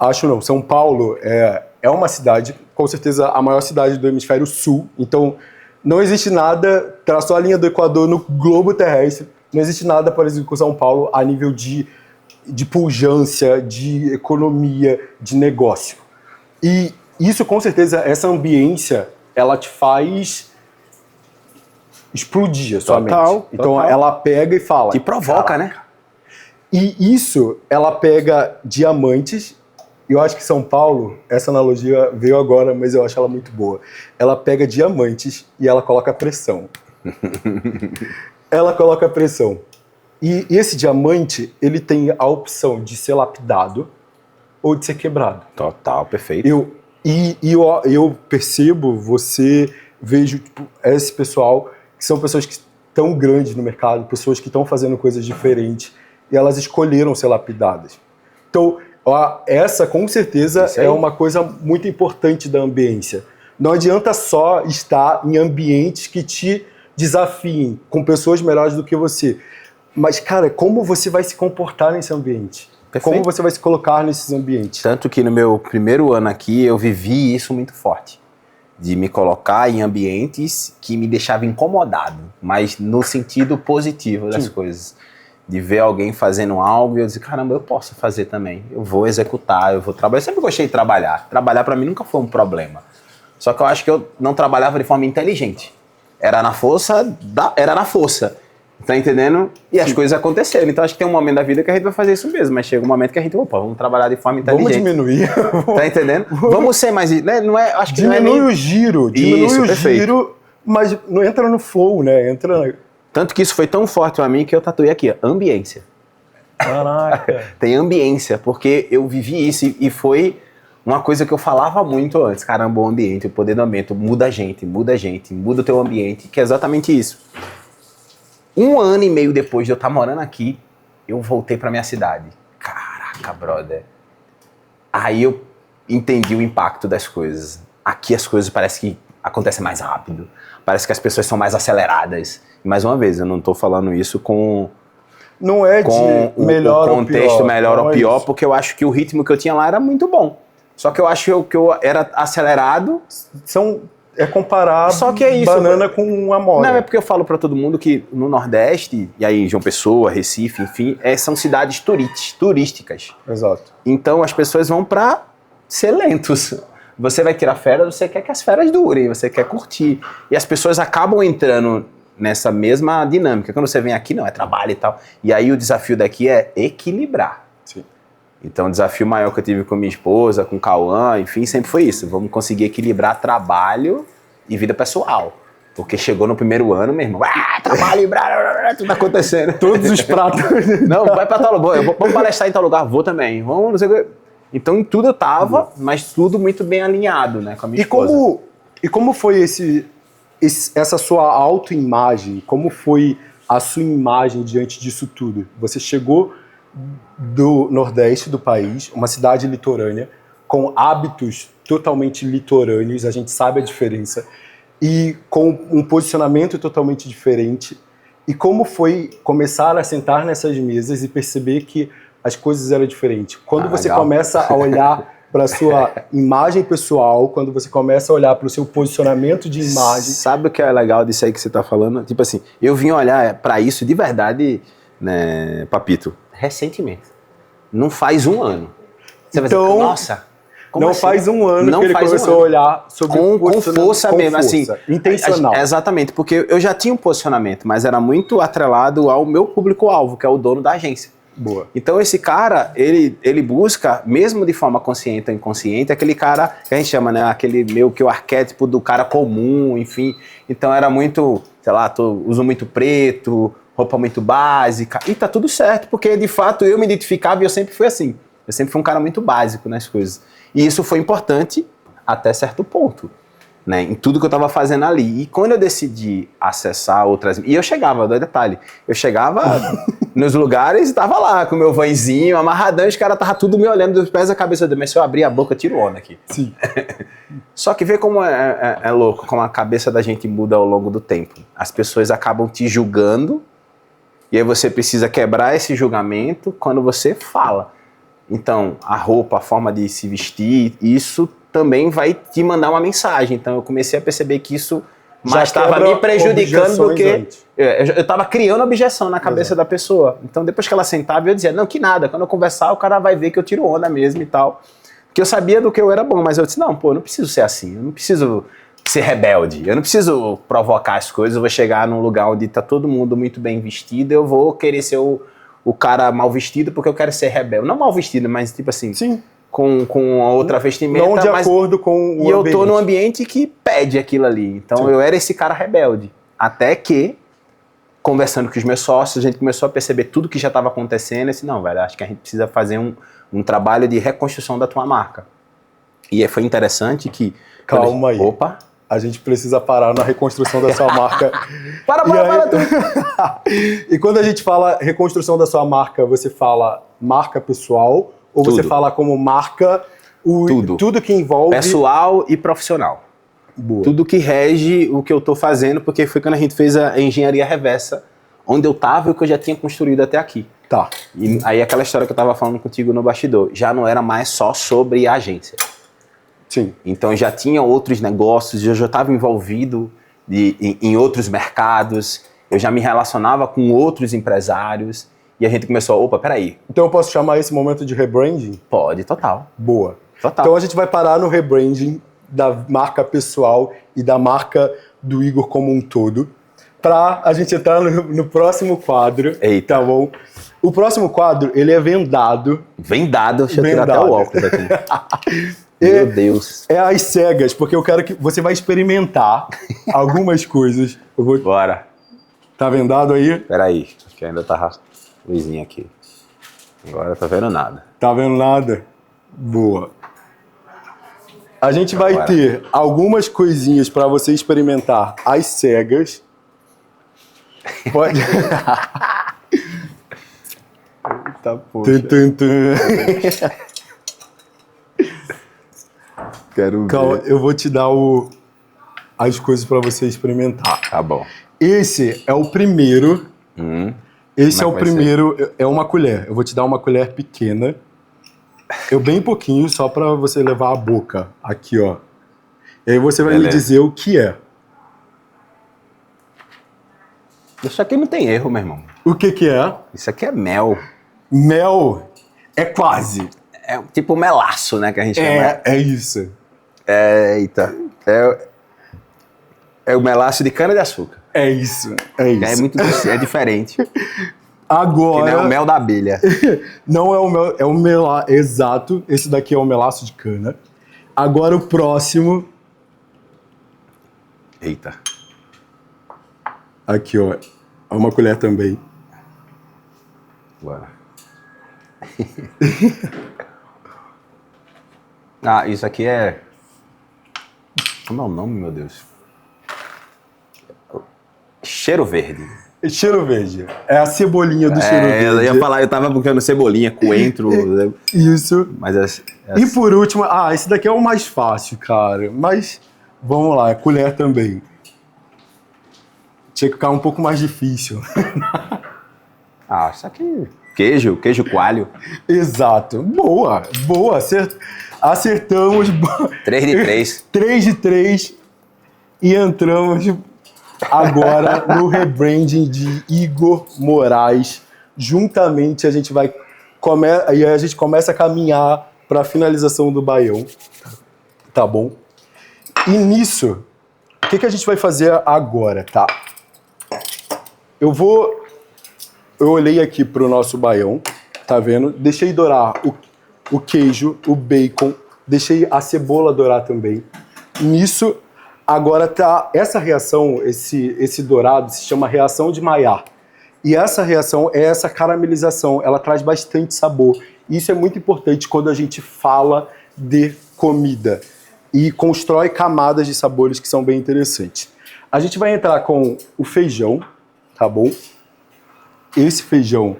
acho São Paulo é uma cidade, com certeza a maior cidade do hemisfério sul, então não existe nada, traçou a linha do Equador no globo terrestre, não existe nada parecido com São Paulo a nível de pujança, de economia, de negócio. E isso, com certeza, essa ambiência, ela te faz explodir a sua mente. Então ela pega e fala... Te provoca, né? E isso, ela pega diamantes. Eu acho que São Paulo, essa analogia veio agora, mas eu acho ela muito boa. Ela pega diamantes e ela coloca pressão. Ela coloca pressão. E esse diamante, ele tem a opção de ser lapidado ou de ser quebrado. Total, perfeito. Eu percebo, vejo tipo, esse pessoal, que são pessoas que estão grandes no mercado, pessoas que estão fazendo coisas diferentes, e elas escolheram ser lapidadas. Então, essa, com certeza, é uma coisa muito importante da ambiência. Não adianta só estar em ambientes que te desafiem, com pessoas melhores do que você. Mas, cara, como você vai se comportar nesse ambiente? Perfeito. Como você vai se colocar nesses ambientes? Tanto que no meu primeiro ano aqui, eu vivi isso muito forte. De me colocar em ambientes que me deixavam incomodado, mas no sentido positivo das coisas. De ver alguém fazendo algo e eu dizer, caramba, eu posso fazer também. Eu vou executar, eu vou trabalhar. Eu sempre gostei de trabalhar. Trabalhar pra mim nunca foi um problema. Só que eu acho que eu não trabalhava de forma inteligente. Era na força. Tá entendendo? E as coisas aconteceram. Então acho que tem um momento da vida que a gente vai fazer isso mesmo. Mas chega um momento que a gente, vamos trabalhar de forma inteligente. Vamos diminuir. Tá entendendo? Vamos ser mais... Né? Não é, acho que diminui não é nem... o giro. Mas não entra no flow, né? Tanto que isso foi tão forte pra mim que eu tatuei aqui, ó, ambiência. Caraca. Tem ambiência, porque eu vivi isso e foi uma coisa que eu falava muito antes. Caramba, o ambiente, o poder do ambiente, muda a gente, muda o teu ambiente, que é exatamente isso. 1 ano e meio depois de eu estar morando aqui, eu voltei pra minha cidade. Caraca, brother. Aí eu entendi o impacto das coisas. Aqui as coisas parece que acontecem mais rápido. Parece que as pessoas são mais aceleradas. E mais uma vez, eu não tô falando isso com... Não é de melhor o ou pior. contexto melhor ou pior, isso. porque eu acho que o ritmo que eu tinha lá era muito bom. Só que eu acho que eu era acelerado. É comparar Só que é isso, banana com uma moda. Não, é porque eu falo pra todo mundo que no Nordeste, e aí João Pessoa, Recife, enfim, são cidades turísticas. Exato. Então as pessoas vão pra ser lentos. Você vai tirar férias, você quer que as férias durem, você quer curtir. E as pessoas acabam entrando nessa mesma dinâmica. Quando você vem aqui, não, é trabalho e tal. E aí o desafio daqui é equilibrar. Sim. Então o desafio maior que eu tive com minha esposa, com o Cauã, enfim, sempre foi isso. Vamos conseguir equilibrar trabalho e vida pessoal. Porque chegou no primeiro ano, meu irmão, trabalho e tudo acontecendo. Todos os pratos. Não, vai pra tal lugar, vamos palestrar em tal lugar, vou também. Vamos, não sei o que. Então em tudo eu tava, mas tudo muito bem alinhado, né, com a minha esposa. E como foi essa sua autoimagem? Como foi a sua imagem diante disso tudo? Você chegou do Nordeste do país, uma cidade litorânea, com hábitos totalmente litorâneos, a gente sabe a diferença, e com um posicionamento totalmente diferente. E como foi começar a sentar nessas mesas e perceber que as coisas eram diferentes? Quando você legal. começa a olhar para a sua imagem pessoal, quando você começa a olhar para o seu posicionamento de imagem... Sabe o que é legal disso aí que você tá falando? Tipo assim, eu vim olhar para isso de verdade, né, Papito, recentemente. Não faz 1 ano. Você vai dizer, nossa, como não assim? faz 1 ano Não que ele faz começou a olhar sobre o com posicionamento, força com mesmo, força, assim. intencional. Exatamente, porque eu já tinha um posicionamento, mas era muito atrelado ao meu público-alvo, que é o dono da agência. Boa. Então esse cara, ele busca, mesmo de forma consciente ou inconsciente, aquele cara que a gente chama, né, aquele meio que o arquétipo do cara comum, enfim. Então era muito, sei lá, uso muito preto, roupa muito básica, e tá tudo certo, porque de fato eu me identificava e eu sempre fui assim. Eu sempre fui um cara muito básico nas coisas. E isso foi importante até certo ponto, né, em tudo que eu estava fazendo ali. E quando eu decidi acessar outras... E eu chegava, do detalhe, eu chegava nos lugares e tava lá com o meu vanzinho, amarradão, e os caras estavam tudo me olhando dos pés à cabeça. Mas se eu abrir a boca, eu tiro onda aqui. Sim. Só que vê como é louco, como a cabeça da gente muda ao longo do tempo. As pessoas acabam te julgando, e aí você precisa quebrar esse julgamento quando você fala. Então, a roupa, a forma de se vestir, isso também vai te mandar uma mensagem. Então, eu comecei a perceber que isso mais estava me prejudicando do que... Eu estava criando objeção na cabeça da pessoa. Então, depois que ela sentava, eu dizia, não, que nada. Quando eu conversar, o cara vai ver que eu tiro onda mesmo e tal. Porque eu sabia do que eu era bom, mas eu disse, não, pô, eu não preciso ser assim. Eu não preciso ser rebelde. Eu não preciso provocar as coisas. Eu vou chegar num lugar onde está todo mundo muito bem vestido. Eu vou querer ser o cara mal vestido porque eu quero ser rebelde. Não mal vestido, mas tipo assim... Sim. Com a outra vestimenta. Não de acordo com o ambiente. E eu tô num ambiente que pede aquilo ali. Então Sim. eu era esse cara rebelde. Até que, conversando com os meus sócios, a gente começou a perceber tudo que já estava acontecendo. E disse, não, velho, acho que a gente precisa fazer um trabalho de reconstrução da tua marca. E foi interessante que... Calma aí. Opa! A gente precisa parar na reconstrução da sua marca. Para tudo! E quando a gente fala reconstrução da sua marca, você fala marca pessoal ou Tudo. você fala como marca tudo que envolve... Pessoal e profissional. Boa. Tudo que rege o que eu tô fazendo, porque foi quando a gente fez a engenharia reversa, onde eu tava e o que eu já tinha construído até aqui. Tá. E aí aquela história que eu tava falando contigo no bastidor, já não era mais só sobre a agência. Sim. Então já tinha outros negócios, eu já estava envolvido em outros mercados, eu já me relacionava com outros empresários, e a gente começou, opa, peraí. Então eu posso chamar esse momento de rebranding? Pode, total. Boa. Total. Então a gente vai parar no rebranding da marca pessoal e da marca do Igor como um todo, pra a gente entrar no próximo quadro. Eita. Tá bom? O próximo quadro, ele é vendado. Vendado, deixa eu tirar até o óculos aqui. Meu Deus. É às cegas, porque eu quero que você vai experimentar algumas coisas. Eu vou... Bora. Tá vendado aí? Peraí, que ainda tá luzinha aqui. Agora tá vendo nada. Tá vendo nada? Boa. A gente vai Agora. ter algumas coisinhas para você experimentar às cegas. Pode. Tá, poxa. Tum, tum, tum. Quero Calma, ver. eu vou te dar as coisas para você experimentar. Tá bom. Esse é o primeiro. Esse é Como o é que vai primeiro. É uma colher. Eu vou te dar uma colher pequena. Bem pouquinho, só para você levar a boca. Aqui, ó. E aí você vai me Beleza. dizer o que é. Isso aqui não tem erro, meu irmão. O que que é? Isso aqui é mel. Mel. É quase. É tipo melaço, né, que a gente chama. É isso. Eita. É o melaço de cana-de-açúcar. É isso. É isso. É muito é diferente. Que Agora. não é o mel da abelha. Não é o mel, é o melaço. Exato. Esse daqui é o melaço de cana. Agora o próximo. Eita. Aqui, ó. É uma colher também. Bora. Ah, isso aqui é... Como é o nome, meu Deus? Cheiro verde. Cheiro verde. É a cebolinha do cheiro verde. Eu ia falar, eu tava buscando cebolinha, coentro, Isso. mas E por último, esse daqui é o mais fácil, cara. Mas vamos lá, é colher também. Tinha que ficar um pouco mais difícil. isso aqui... Queijo coalho. Exato. Boa, boa. Acertamos. 3 de 3. 3 de 3. E entramos agora no rebranding de Igor Moraes. Juntamente a gente vai e a gente começa a caminhar para a finalização do Baião. Tá bom? E nisso, o que a gente vai fazer agora, tá? Eu olhei aqui pro nosso Baião, tá vendo? Deixei dourar o queijo, o bacon, deixei a cebola dourar também. Nisso, agora tá essa reação, esse dourado se chama reação de Maillard. E essa reação é essa caramelização, ela traz bastante sabor. Isso é muito importante quando a gente fala de comida e constrói camadas de sabores que são bem interessantes. A gente vai entrar com o feijão, tá bom? Esse feijão,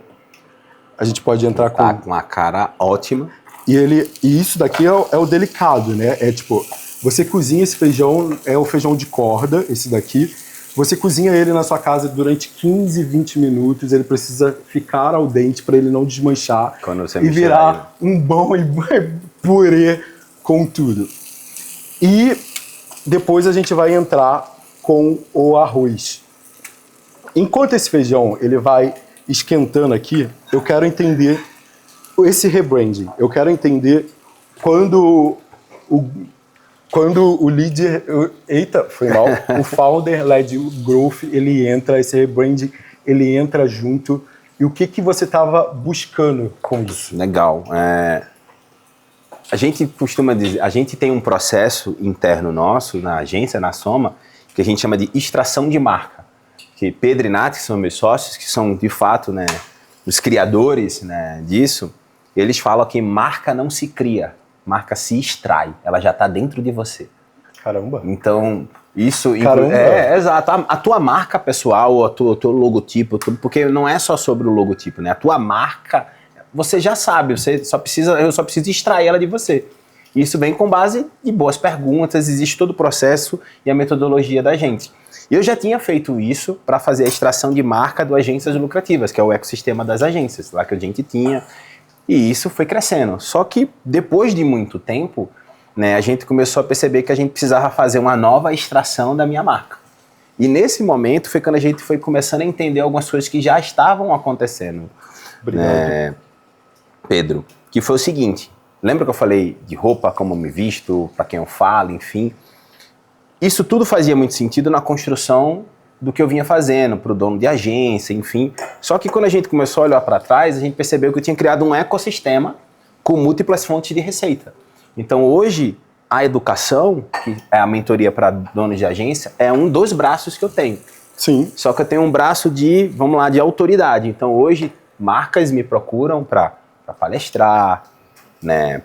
a gente pode entrar com... Tá com a cara ótima. E isso daqui é o delicado, né? É tipo, você cozinha esse feijão, é o feijão de corda, esse daqui. Você cozinha ele na sua casa durante 15, 20 minutos. Ele precisa ficar al dente para ele não desmanchar Quando você e virar um bom purê com tudo. E depois a gente vai entrar com o arroz. Enquanto esse feijão ele vai esquentando aqui, eu quero entender esse rebranding. Eu quero entender quando o líder... Eita, foi mal. O founder-led growth, ele entra, esse rebranding, ele entra junto. E o que você estava buscando com isso? Legal. A gente costuma dizer, a gente tem um processo interno nosso, na agência, na Soma, que a gente chama de extração de marca. Que Pedro e Nath, que são meus sócios, que são de fato, né, os criadores, né, disso, eles falam que marca não se cria, marca se extrai, ela já está dentro de você. Caramba. Então, isso... Caramba. Exato. A tua marca pessoal, o teu logotipo, porque não é só sobre o logotipo, né? A tua marca, você já sabe, eu só preciso extrair ela de você. Isso vem com base de boas perguntas, existe todo o processo e a metodologia da gente. Eu já tinha feito isso para fazer a extração de marca do Agências Lucrativas, que é o ecossistema das agências, lá que a gente tinha, e isso foi crescendo. Só que depois de muito tempo, né, a gente começou a perceber que a gente precisava fazer uma nova extração da minha marca. E nesse momento foi quando a gente foi começando a entender algumas coisas que já estavam acontecendo. Obrigado. Pedro, que foi o seguinte, lembra que eu falei de roupa, como eu me visto, para quem eu falo, enfim... Isso tudo fazia muito sentido na construção do que eu vinha fazendo, para o dono de agência, enfim. Só que quando a gente começou a olhar para trás, a gente percebeu que eu tinha criado um ecossistema com múltiplas fontes de receita. Então hoje, a educação, que é a mentoria para donos de agência, é um dos braços que eu tenho. Sim. Só que eu tenho um braço de, vamos lá, de autoridade. Então hoje marcas me procuram para palestrar, né?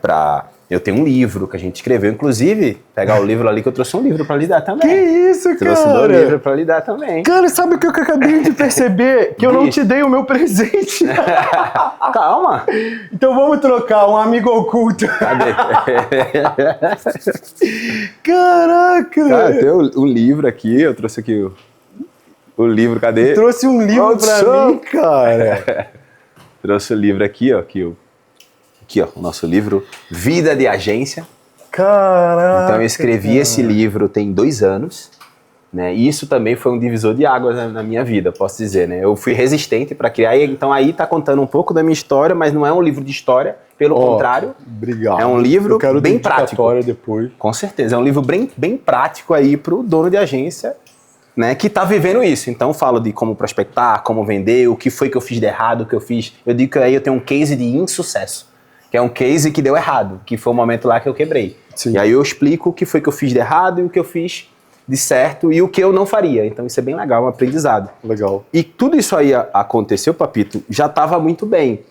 Eu tenho um livro que a gente escreveu, inclusive, pegar o livro ali que eu trouxe um livro para lhe dar também. Que isso, cara? Trouxe um livro para lhe dar também. Cara, sabe o que eu acabei de perceber? Que eu não te dei o meu presente. Calma. Então vamos trocar um amigo oculto. Cadê? Caraca! Cara, tem um livro aqui, eu trouxe aqui o livro, cadê? Trouxe um livro pra mim, cara. Trouxe o livro aqui, ó, aqui, ó, o nosso livro Vida de Agência. Caraca! Então eu escrevi esse livro tem 2 anos, né? E isso também foi um divisor de águas na minha vida, posso dizer, né? Eu fui resistente para criar, então aí tá contando um pouco da minha história, mas não é um livro de história, pelo contrário. Obrigado. É um livro eu quero bem prático. Depois. Com certeza, é um livro bem prático aí pro dono de agência, né, que tá vivendo isso. Então eu falo de como prospectar, como vender, o que foi que eu fiz de errado, o que eu fiz. Eu digo que aí eu tenho um case de insucesso, que é um case que deu errado, que foi o momento lá que eu quebrei. Sim. E aí eu explico o que foi que eu fiz de errado e o que eu fiz de certo e o que eu não faria. Então isso é bem legal, um aprendizado. Legal. E tudo isso aí aconteceu, Papito, já estava muito bem.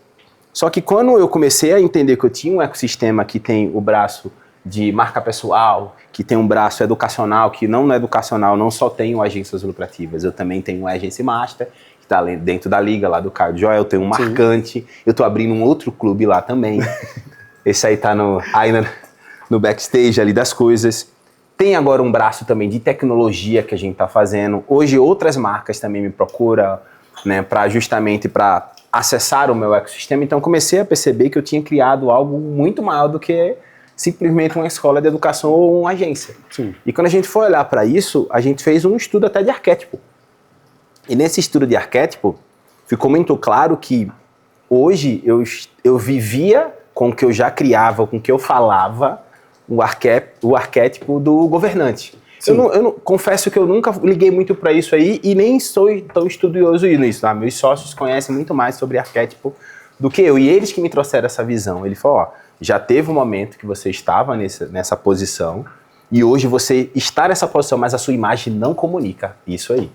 Só que quando eu comecei a entender que eu tinha um ecossistema que tem o braço de marca pessoal, que tem um braço educacional, que não é educacional, não só tenho agências lucrativas, eu também tenho um Agency Master, que está dentro da liga lá do Caio Joel, eu tenho um Marcante, eu estou abrindo um outro clube lá também. Esse aí está no backstage ali das coisas. Tem agora um braço também de tecnologia que a gente está fazendo. Hoje outras marcas também me procuram, né, justamente para acessar o meu ecossistema. Então comecei a perceber que eu tinha criado algo muito maior do que simplesmente uma escola de educação ou uma agência. Sim. E quando a gente foi olhar para isso, a gente fez um estudo até de arquétipo. E nesse estudo de arquétipo, ficou muito claro que hoje eu vivia com o que eu já criava, com o que eu falava, o arquétipo do governante. Confesso que eu nunca liguei muito para isso aí e nem sou tão estudioso nisso. Tá? Meus sócios conhecem muito mais sobre arquétipo do que eu. E eles que me trouxeram essa visão. Ele falou, já teve um momento que você estava nessa posição e hoje você está nessa posição, mas a sua imagem não comunica isso aí.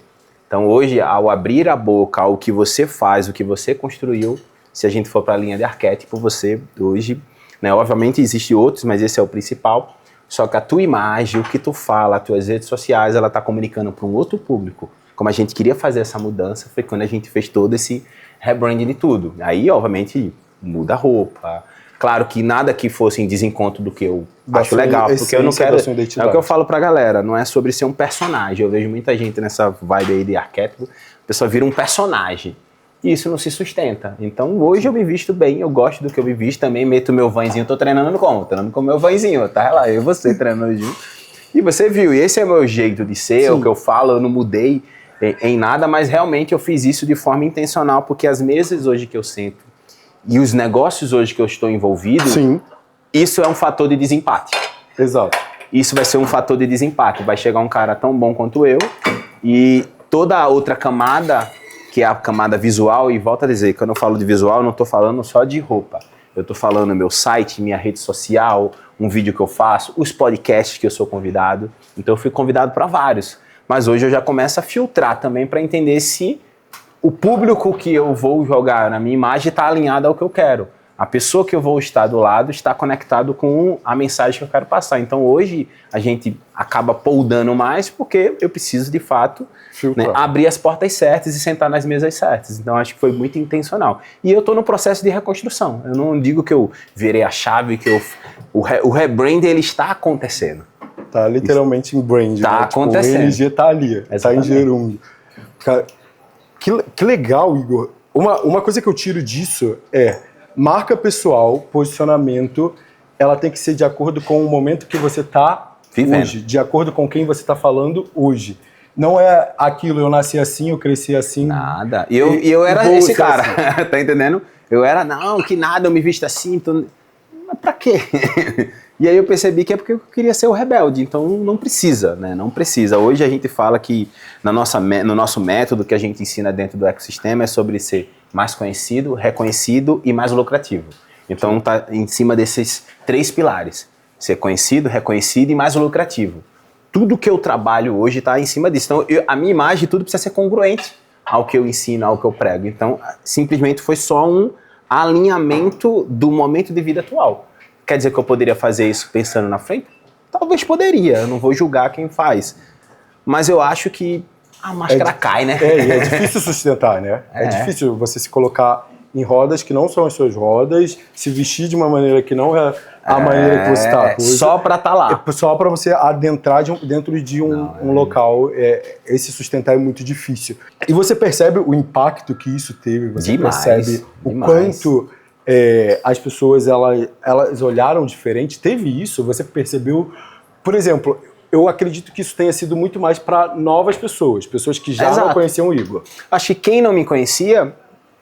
Então hoje, ao abrir a boca, ao que você faz, o que você construiu, se a gente for para a linha de arquétipo, você hoje, né, obviamente existem outros, mas esse é o principal, só que a tua imagem, o que tu fala, as tuas redes sociais, ela está comunicando para um outro público. Como a gente queria fazer essa mudança, foi quando a gente fez todo esse rebranding de tudo. Aí, obviamente, muda a roupa. Claro que nada que fosse em desencontro do que eu acho legal, porque eu não quero... É o que eu falo pra galera, não é sobre ser um personagem. Eu vejo muita gente nessa vibe aí de arquétipo, a pessoa vira um personagem. E isso não se sustenta. Então, hoje eu me visto bem, eu gosto do que eu me visto, também meto meu vanzinho, tô treinando como? Treinando com meu vanzinho, tá lá, eu e você treinando junto. E você viu, e esse é o meu jeito de ser, é o que eu falo, eu não mudei em nada, mas realmente eu fiz isso de forma intencional, porque as mesas hoje que eu sento e os negócios hoje que eu estou envolvido, isso é um fator de desempate. Exato. Isso vai ser um fator de desempate. Vai chegar um cara tão bom quanto eu e toda a outra camada, que é a camada visual, e volto a dizer, quando eu falo de visual, eu não estou falando só de roupa. Eu estou falando meu site, minha rede social, um vídeo que eu faço, os podcasts que eu sou convidado. Então eu fui convidado para vários. Mas hoje eu já começo a filtrar também para entender se o público que eu vou jogar na minha imagem está alinhado ao que eu quero. A pessoa que eu vou estar do lado está conectado com a mensagem que eu quero passar. Então hoje a gente acaba poldando mais porque eu preciso de fato, né, abrir as portas certas e sentar nas mesas certas. Então acho que foi muito intencional. E eu estou no processo de reconstrução. Eu não digo que eu virei a chave, que o rebrand ele está acontecendo. Tá literalmente em brand. Tá, né? Acontecendo. O NG tá ali, tá em gerúndio. Cara, que legal, Igor. Uma coisa que eu tiro disso é marca pessoal, posicionamento, ela tem que ser de acordo com o momento que você tá hoje, de acordo com quem você tá falando hoje. Não é aquilo, eu nasci assim, eu cresci assim. Nada. E eu era esse cara, assim. Tá entendendo? Eu era, não, que nada, eu me visto assim. Então... Mas pra quê? E aí eu percebi que é porque eu queria ser o rebelde, então não precisa, né? Não precisa. Hoje a gente fala que no nosso método que a gente ensina dentro do ecossistema é sobre ser mais conhecido, reconhecido e mais lucrativo. Então tá em cima desses 3 pilares. Ser conhecido, reconhecido e mais lucrativo. tudo que eu trabalho hoje está em cima disso. Então, a minha imagem, tudo precisa ser congruente ao que eu ensino, ao que eu prego. Então, simplesmente foi só um alinhamento do momento de vida atual. Quer dizer que eu poderia fazer isso pensando na frente? Talvez poderia, eu não vou julgar quem faz. Mas eu acho que a máscara cai, né? É difícil sustentar, né? É difícil você se colocar em rodas que não são as suas rodas, se vestir de uma maneira que não é a maneira que você está. Só para estar lá. Só para você adentrar dentro de um local. Esse sustentar é muito difícil. E você percebe o impacto que isso teve? Você percebe o quanto as pessoas elas olharam diferente? Teve isso? Você percebeu? Por exemplo, eu acredito que isso tenha sido muito mais para novas pessoas que já não conheciam o Igor. Acho que quem não me conhecia,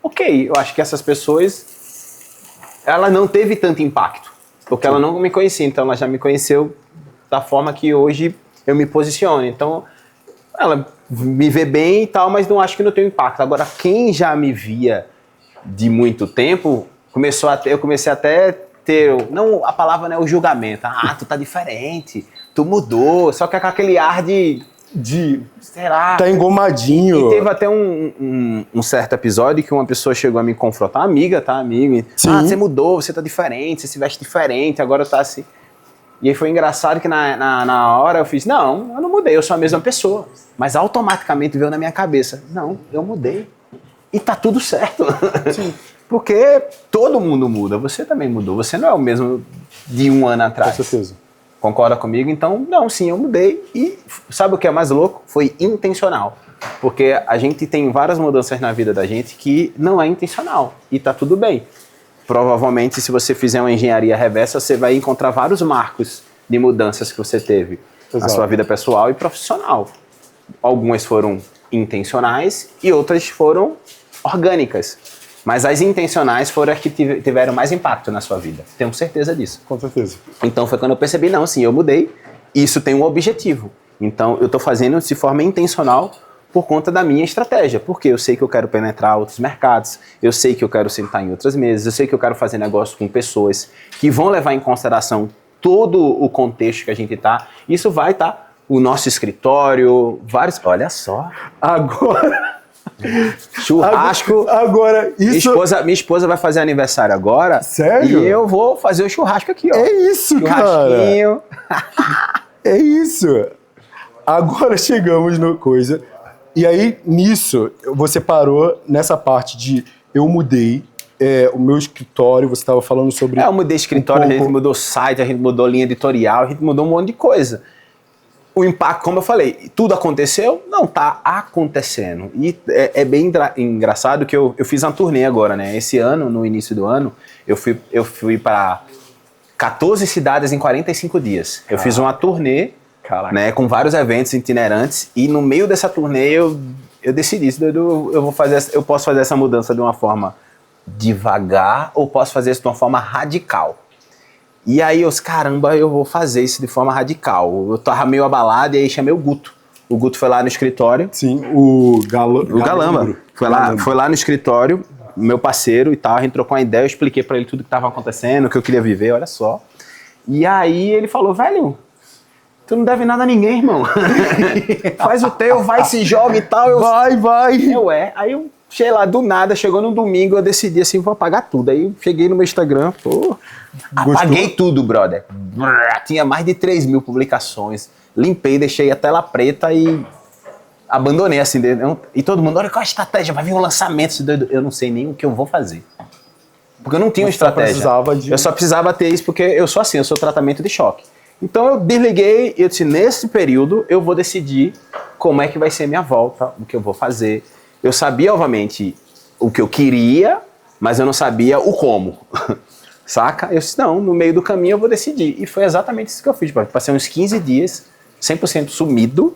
ok, eu acho que essas pessoas, ela não teve tanto impacto, porque ela não me conhecia, então ela já me conheceu da forma que hoje eu me posiciono. Então, ela me vê bem e tal, mas não acho que não tem impacto. Agora, quem já me via de muito tempo, eu comecei até ter, não, a palavra não é o julgamento, tu tá diferente, tu mudou, só que com aquele ar de será? Tá engomadinho. E teve até um certo episódio que uma pessoa chegou a me confrontar, amiga, tá? Amiga. Sim. Você mudou, você tá diferente, você se veste diferente, agora tá assim. E aí foi engraçado que na hora eu fiz, não, eu não mudei, eu sou a mesma pessoa. Mas automaticamente veio na minha cabeça, não, eu mudei. E tá tudo certo. Sim. Porque todo mundo muda, você também mudou, você não é o mesmo de um ano atrás. Com certeza. Concorda comigo? Então, não, sim, eu mudei. E sabe o que é mais louco? Foi intencional. Porque a gente tem várias mudanças na vida da gente que não é intencional. E tá tudo bem. Provavelmente, se você fizer uma engenharia reversa, você vai encontrar vários marcos de mudanças que você teve na sua vida pessoal e profissional. Algumas foram intencionais e outras foram orgânicas. Mas as intencionais foram as que tiveram mais impacto na sua vida. Tenho certeza disso. Com certeza. Então foi quando eu percebi, não, sim, eu mudei. Isso tem um objetivo. Então eu estou fazendo de forma intencional por conta da minha estratégia. Porque eu sei que eu quero penetrar outros mercados, eu sei que eu quero sentar em outras mesas, eu sei que eu quero fazer negócio com pessoas que vão levar em consideração todo o contexto que a gente está. Isso vai estar o nosso escritório, vários... Olha só. Agora... Churrasco. Agora, isso... Minha esposa vai fazer aniversário agora. Sério? E eu vou fazer o churrasco aqui, ó. É isso, cara. É isso. Agora chegamos no coisa. E aí, nisso, você parou nessa parte de eu mudei o meu escritório, você estava falando sobre... Eu mudei escritório, a gente mudou site, a gente mudou linha editorial, a gente mudou um monte de coisa. O impacto, como eu falei, tudo aconteceu? Não, tá acontecendo. E é bem engraçado que eu fiz uma turnê agora, né? Esse ano, no início do ano, eu fui para 14 cidades em 45 dias. Eu fiz uma turnê, né, com vários eventos itinerantes, e no meio dessa turnê eu decidi, eu posso fazer essa mudança de uma forma devagar ou posso fazer isso de uma forma radical. E aí caramba, eu vou fazer isso de forma radical. Eu tava meio abalado e aí chamei o Guto. O Guto foi lá no escritório. Sim, o Galamba. Foi lá no escritório, meu parceiro e tal, a gente trocou uma ideia, eu expliquei pra ele tudo que tava acontecendo, o que eu queria viver, olha só. E aí ele falou, velho, tu não deve nada a ninguém, irmão. Faz o teu, vai, se joga e tal. Vai. Aí eu cheguei lá, do nada, chegou no domingo, eu decidi assim, vou apagar tudo. Aí eu cheguei no meu Instagram, apaguei tudo, brother. Tinha mais de 3.000 publicações. Limpei, deixei a tela preta e abandonei assim. E todo mundo, olha qual a estratégia, vai vir um lançamento. Eu não sei nem o que eu vou fazer. Porque eu não tinha uma estratégia. Eu só precisava ter isso porque eu sou assim, eu sou tratamento de choque. Então eu desliguei e eu disse, nesse período eu vou decidir como é que vai ser minha volta, o que eu vou fazer. Eu sabia, obviamente, o que eu queria, mas eu não sabia o como. Saca? Eu disse, não, no meio do caminho eu vou decidir. E foi exatamente isso que eu fiz. Passei uns 15 dias, 100% sumido,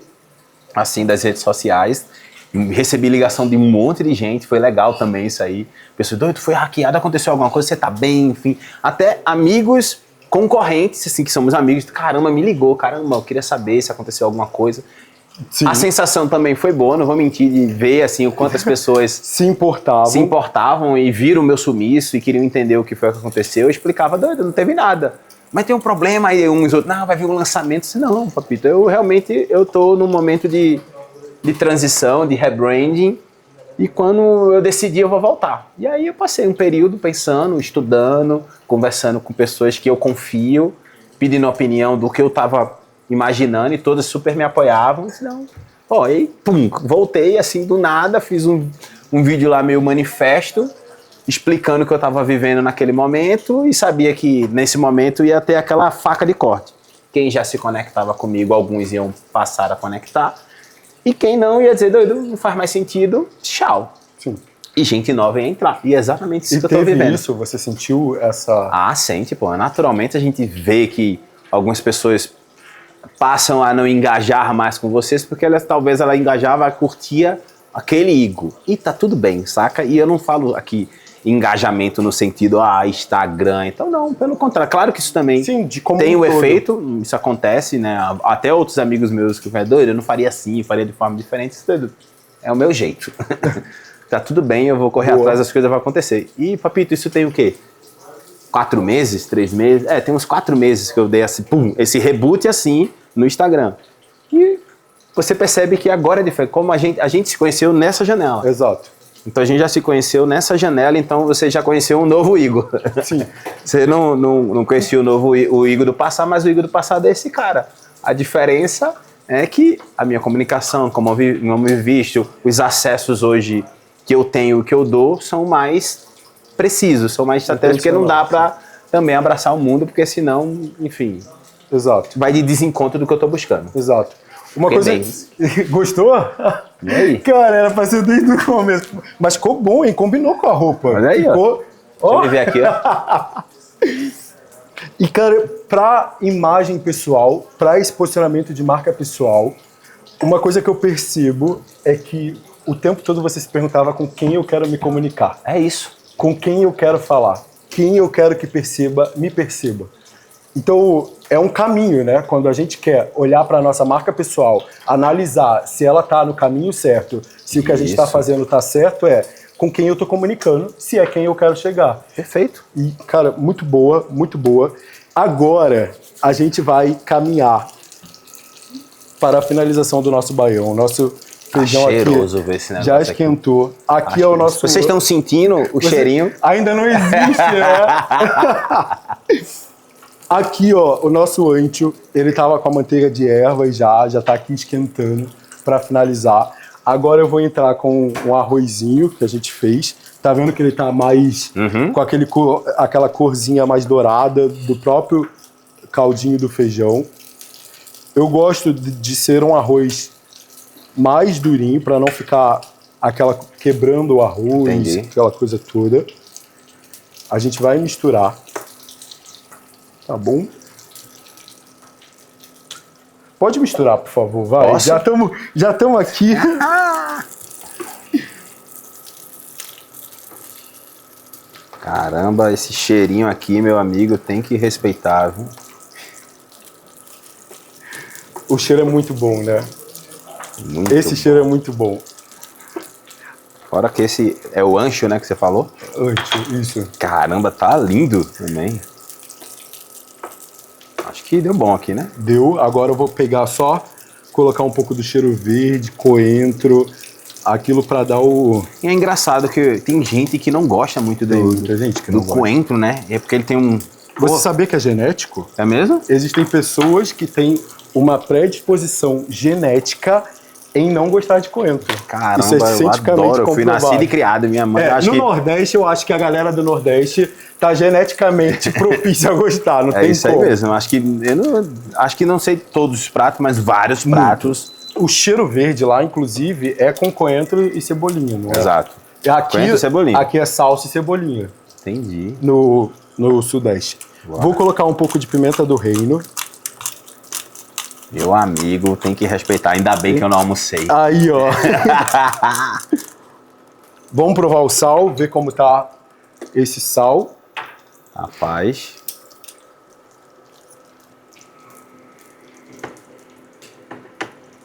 assim, das redes sociais. Recebi ligação de um monte de gente, foi legal também isso aí. Pessoas, doido, foi hackeado, aconteceu alguma coisa, você tá bem, enfim. Até amigos concorrentes, assim, que somos amigos, caramba, me ligou, caramba, eu queria saber se aconteceu alguma coisa. Sim. A sensação também foi boa, não vou mentir, de ver assim, o quanto as pessoas se importavam e viram o meu sumiço e queriam entender o que foi que aconteceu. Eu explicava, doido, não teve nada. mas tem um problema, aí uns outros, não, vai vir um lançamento. Disse, não, papito, eu tô num momento de transição, de rebranding, e quando eu decidir eu vou voltar. E aí eu passei um período pensando, estudando, conversando com pessoas que eu confio, pedindo opinião do que eu tava imaginando, e todas super me apoiavam. Disse, não. Ó, e pum, voltei assim do nada, fiz um vídeo lá meio manifesto, explicando o que eu estava vivendo naquele momento e sabia que nesse momento ia ter aquela faca de corte. Quem já se conectava comigo, alguns iam passar a conectar, e quem não ia dizer, doido, não faz mais sentido, tchau. Sim. E gente nova ia entrar. E é exatamente isso E que eu tô vivendo. isso? Você sentiu essa... Ah, sente, pô. Naturalmente a gente vê que algumas pessoas passam a não engajar mais com vocês porque talvez ela engajava, curtia aquele ego. E tá tudo bem, saca? E eu não falo aqui engajamento no sentido, Instagram, então não, pelo contrário. Claro que isso também Sim, de como tem um o todo. efeito, isso acontece, né? Até outros amigos meus que falam, doido, eu não faria assim, eu faria de forma diferente, isso tudo. É o meu jeito. Tá tudo bem, eu vou correr atrás, as coisas vão acontecer. E, papito, isso tem o quê? 4 meses, 3 meses? Tem uns 4 meses que eu dei assim, esse reboot assim no Instagram. E você percebe que agora é diferente. Como a gente se conheceu nessa janela. Exato. Então a gente já se conheceu nessa janela, então você já conheceu um novo Igor. Sim. Você não conhecia o Igor do passado, mas o Igor do passado é esse cara. A diferença é que a minha comunicação, como eu me visto, os acessos hoje que eu tenho, que eu dou, são mais precisos, são mais estratégicos, porque não dá para também abraçar o mundo, porque senão, enfim, Exato. vai de desencontro do que eu tô buscando. Exato. Uma Fiquei coisa... Gostou? E aí? Cara, era pra ser desde o começo. Mas ficou bom, hein? Combinou com a roupa. Olha aí, ficou... Deixa eu ver aqui, ó. E, cara, pra imagem pessoal, pra esse posicionamento de marca pessoal, uma coisa que eu percebo é que o tempo todo você se perguntava com quem eu quero me comunicar. É isso. Com quem eu quero falar. Quem eu quero que perceba, me perceba. Então, é um caminho, né? Quando a gente quer olhar para a nossa marca pessoal, analisar se ela está no caminho certo, se o que a gente está fazendo está certo, com quem eu estou comunicando, se é quem eu quero chegar. Perfeito. E, cara, muito boa, muito boa. Agora, a gente vai caminhar para a finalização do nosso baião. Nosso feijão cheiroso aqui ver esse negócio já esquentou. Aqui é o nosso... Vocês estão sentindo o cheirinho? Ainda não existe, né? Aqui, ó, o nosso ancho, ele tava com a manteiga de erva e já tá aqui esquentando para finalizar. Agora eu vou entrar com um arrozinho que a gente fez. Tá vendo que ele tá mais com aquela corzinha mais dourada do próprio caldinho do feijão. Eu gosto de ser um arroz mais durinho para não ficar quebrando o arroz, Entendi. aquela coisa toda. A gente vai misturar. Tá bom? Pode misturar, por favor, vai. Posso? Já estamos aqui. Caramba, esse cheirinho aqui, meu amigo, tem que respeitar, viu? O cheiro é muito bom, né? Esse cheiro é muito bom. Fora que esse é o ancho, né, que você falou? Ancho, isso. Caramba, tá lindo também. Acho que deu bom aqui, né? Deu. Agora eu vou pegar colocar um pouco do cheiro verde, coentro, aquilo para dar o... E é engraçado que tem gente que não gosta muito Muita gente que não do gosta. coentro, né? É porque ele tem um... Você sabia que é genético? É mesmo? Existem pessoas que têm uma predisposição genética em não gostar de coentro. Caramba, isso é eu cientificamente adoro. Eu fui comprovado. nascido e criado, minha mãe. Nordeste, eu acho que a galera do Nordeste tá geneticamente propícia a gostar, não É tem isso como. aí mesmo. Acho que não sei todos os pratos, mas vários pratos. O cheiro verde lá, inclusive, é com coentro e cebolinha, não é? Exato. Aqui, e cebolinha. aqui é salsa e cebolinha, Entendi. no Sudeste. Uau. Vou colocar um pouco de pimenta do reino. Meu amigo, tem que respeitar. Ainda bem que eu não almocei. Aí, ó. Vamos provar o sal, ver como tá esse sal. Rapaz.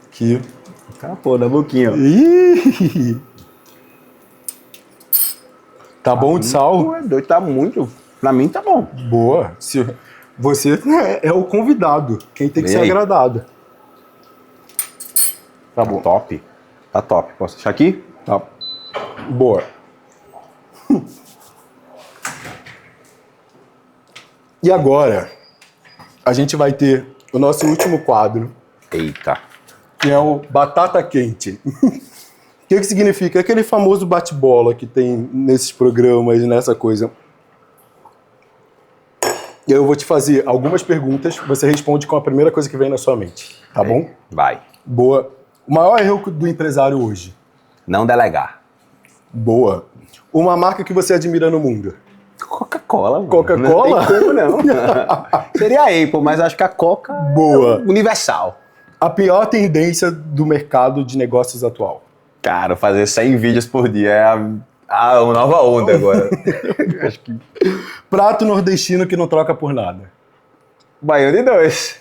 Aqui. Capô da boquinha, ó. Ih! Tá bom de sal? Ué, doido, tá muito. Pra mim tá bom. Boa. Você é o convidado, quem tem que Vem ser aí. agradado. Tá bom. Top. Tá top. Posso deixar aqui? Tá. Boa. E agora, a gente vai ter o nosso último quadro, Eita. que é o Batata Quente. O que significa? Aquele famoso bate-bola que tem nesses programas, nessa coisa. Eu vou te fazer algumas perguntas, você responde com a primeira coisa que vem na sua mente, tá bom? Vai. Boa. O maior erro do empresário hoje? Não delegar. Boa. Uma marca que você admira no mundo? Coca-Cola, mano. Coca-Cola? Não tem como, não. Seria a Apple, mas acho que a Coca Boa. é universal. A pior tendência do mercado de negócios atual? Cara, fazer 100 vídeos por dia é a nova onda agora. Acho que Prato nordestino que não troca por nada. baião de dois.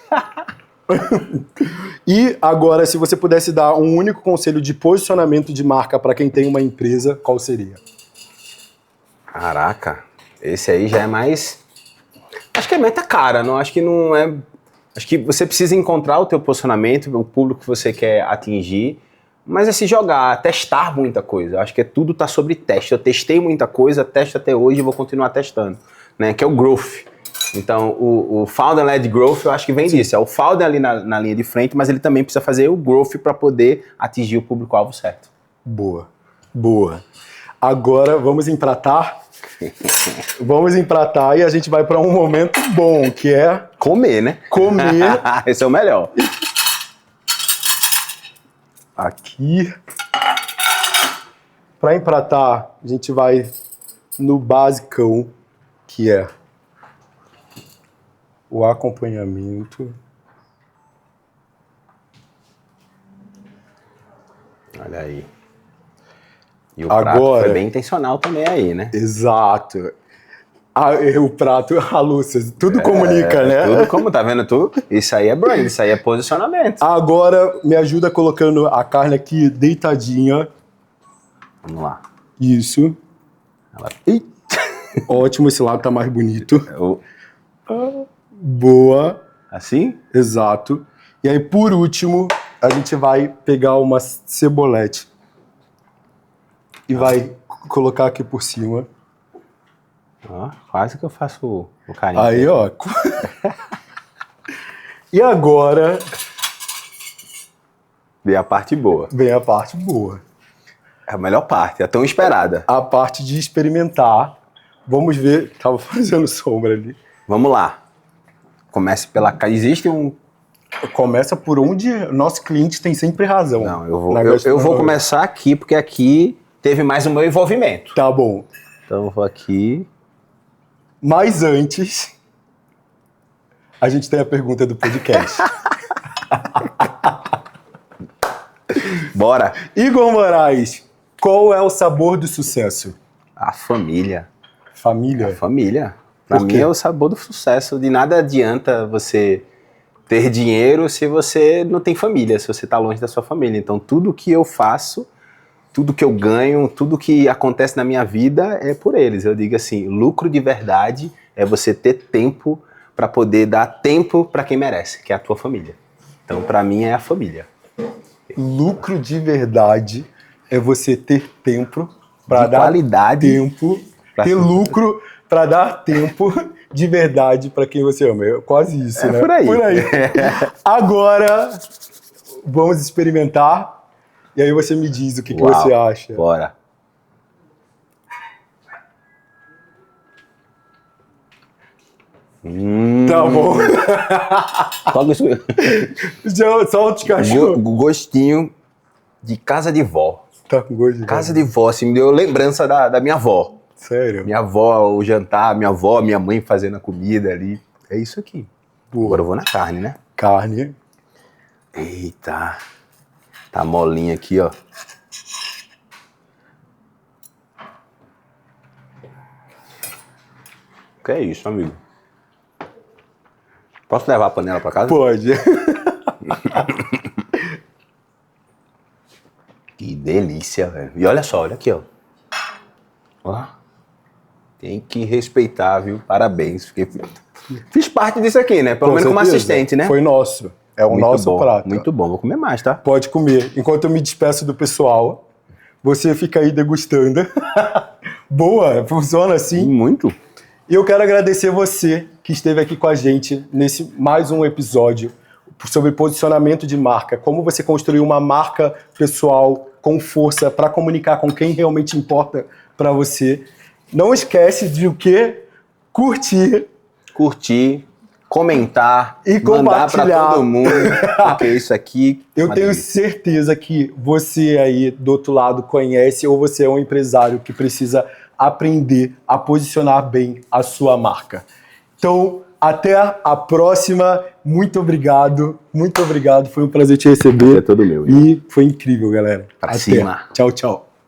E agora, se você pudesse dar um único conselho de posicionamento de marca para quem tem uma empresa, qual seria? Caraca, esse aí já é mais... Acho que é meta cara, não? Acho que não é... Acho que você precisa encontrar o teu posicionamento, o público que você quer atingir, mas é se jogar, testar muita coisa. Acho que tudo tá sobre teste. Eu testei muita coisa, testo até hoje e vou continuar testando, né? Que é o growth. Então, o Founder-led Growth, eu acho que vem disso. É o Founder ali na linha de frente, mas ele também precisa fazer o growth para poder atingir o público-alvo certo. Boa. Boa. Agora, vamos empratar? Vamos empratar e a gente vai para um momento bom, que é Comer, né? comer Esse é o melhor. aqui. Para empratar, a gente vai no basicão, que é o acompanhamento. Olha aí. E o Agora- prato foi bem intencional também aí, né? Exato. O prato, a Lúcia, tudo comunica, né? Tudo como, tá vendo tu? Isso aí é brand, isso aí é posicionamento. Agora, me ajuda colocando a carne aqui deitadinha. Vamos lá. Isso. Ela... Ih! Ótimo, esse lado tá mais bonito. O- Boa. Assim? Exato. E aí, por último, a gente vai pegar uma cebolete e vai colocar aqui por cima. Ó, quase que eu faço o carinho. Aí, ó. E agora E a parte boa. vem a parte boa. É a melhor parte, a tão esperada. A parte de experimentar. Vamos ver. Tava fazendo sombra ali. Vamos lá. Comece pela... Existe um... Começa por onde nosso cliente tem sempre razão. Não, eu vou, Na eu vou gastronomia. começar aqui, porque aqui teve mais o meu envolvimento. Tá bom. Então eu vou aqui... Mas antes, a gente tem a pergunta do podcast. Bora! Igor Moraes, qual é o sabor do sucesso? A família. Família? Família. Pra Por mim quê? é o sabor do sucesso. De nada adianta você ter dinheiro se você não tem família, se você tá longe da sua família. Então tudo que eu faço, tudo que eu ganho, tudo que acontece na minha vida é por eles. Eu digo assim, lucro de verdade é você ter tempo para poder dar tempo para quem merece, que é a tua família. Então pra mim é a família. Lucro de verdade é você ter tempo para De dar qualidade. tempo, pra ter ser- lucro para dar tempo de verdade para quem você ama. É quase isso, É né? por aí. Agora, vamos experimentar. E aí você me diz o que Uau, você acha. Bora. Tá bom. Logo isso. Já solta os cachorros. Gostinho de casa de vó. Tá com gosto de Casa de vó, assim, me deu lembrança da minha avó. Sério? Minha avó, o jantar, minha avó, minha mãe fazendo a comida ali. É isso aqui. Boa. Agora eu vou na carne, né? Carne. Eita. Tá molinha aqui, ó. Que é isso, amigo? Posso levar a panela pra casa? Pode. Que delícia, velho. E olha só, olha aqui, ó. Ó. Tem que respeitar, viu? Parabéns. Fiquei Fiz parte disso aqui, né? Pelo Com menos como certeza. assistente, né? Foi nosso. É o Muito nosso bom, prato. muito bom. Vou comer mais, tá? Pode comer. Enquanto eu me despeço do pessoal, você fica aí degustando. Boa, funciona assim. Muito. E eu quero agradecer você que esteve aqui com a gente nesse mais um episódio sobre posicionamento de marca. Como você construir uma marca pessoal com força para comunicar com quem realmente importa para você. Não esquece de o quê? Curtir Comentar e mandar para compartilhar. todo mundo, porque isso aqui é Eu uma tenho delícia. certeza que você aí do outro lado conhece ou você é um empresário que precisa aprender a posicionar bem a sua marca. Então, até a próxima. Muito obrigado. Muito obrigado. Foi um prazer te receber. É todo meu. E foi incrível, galera. Pra Até. cima. Tchau, tchau.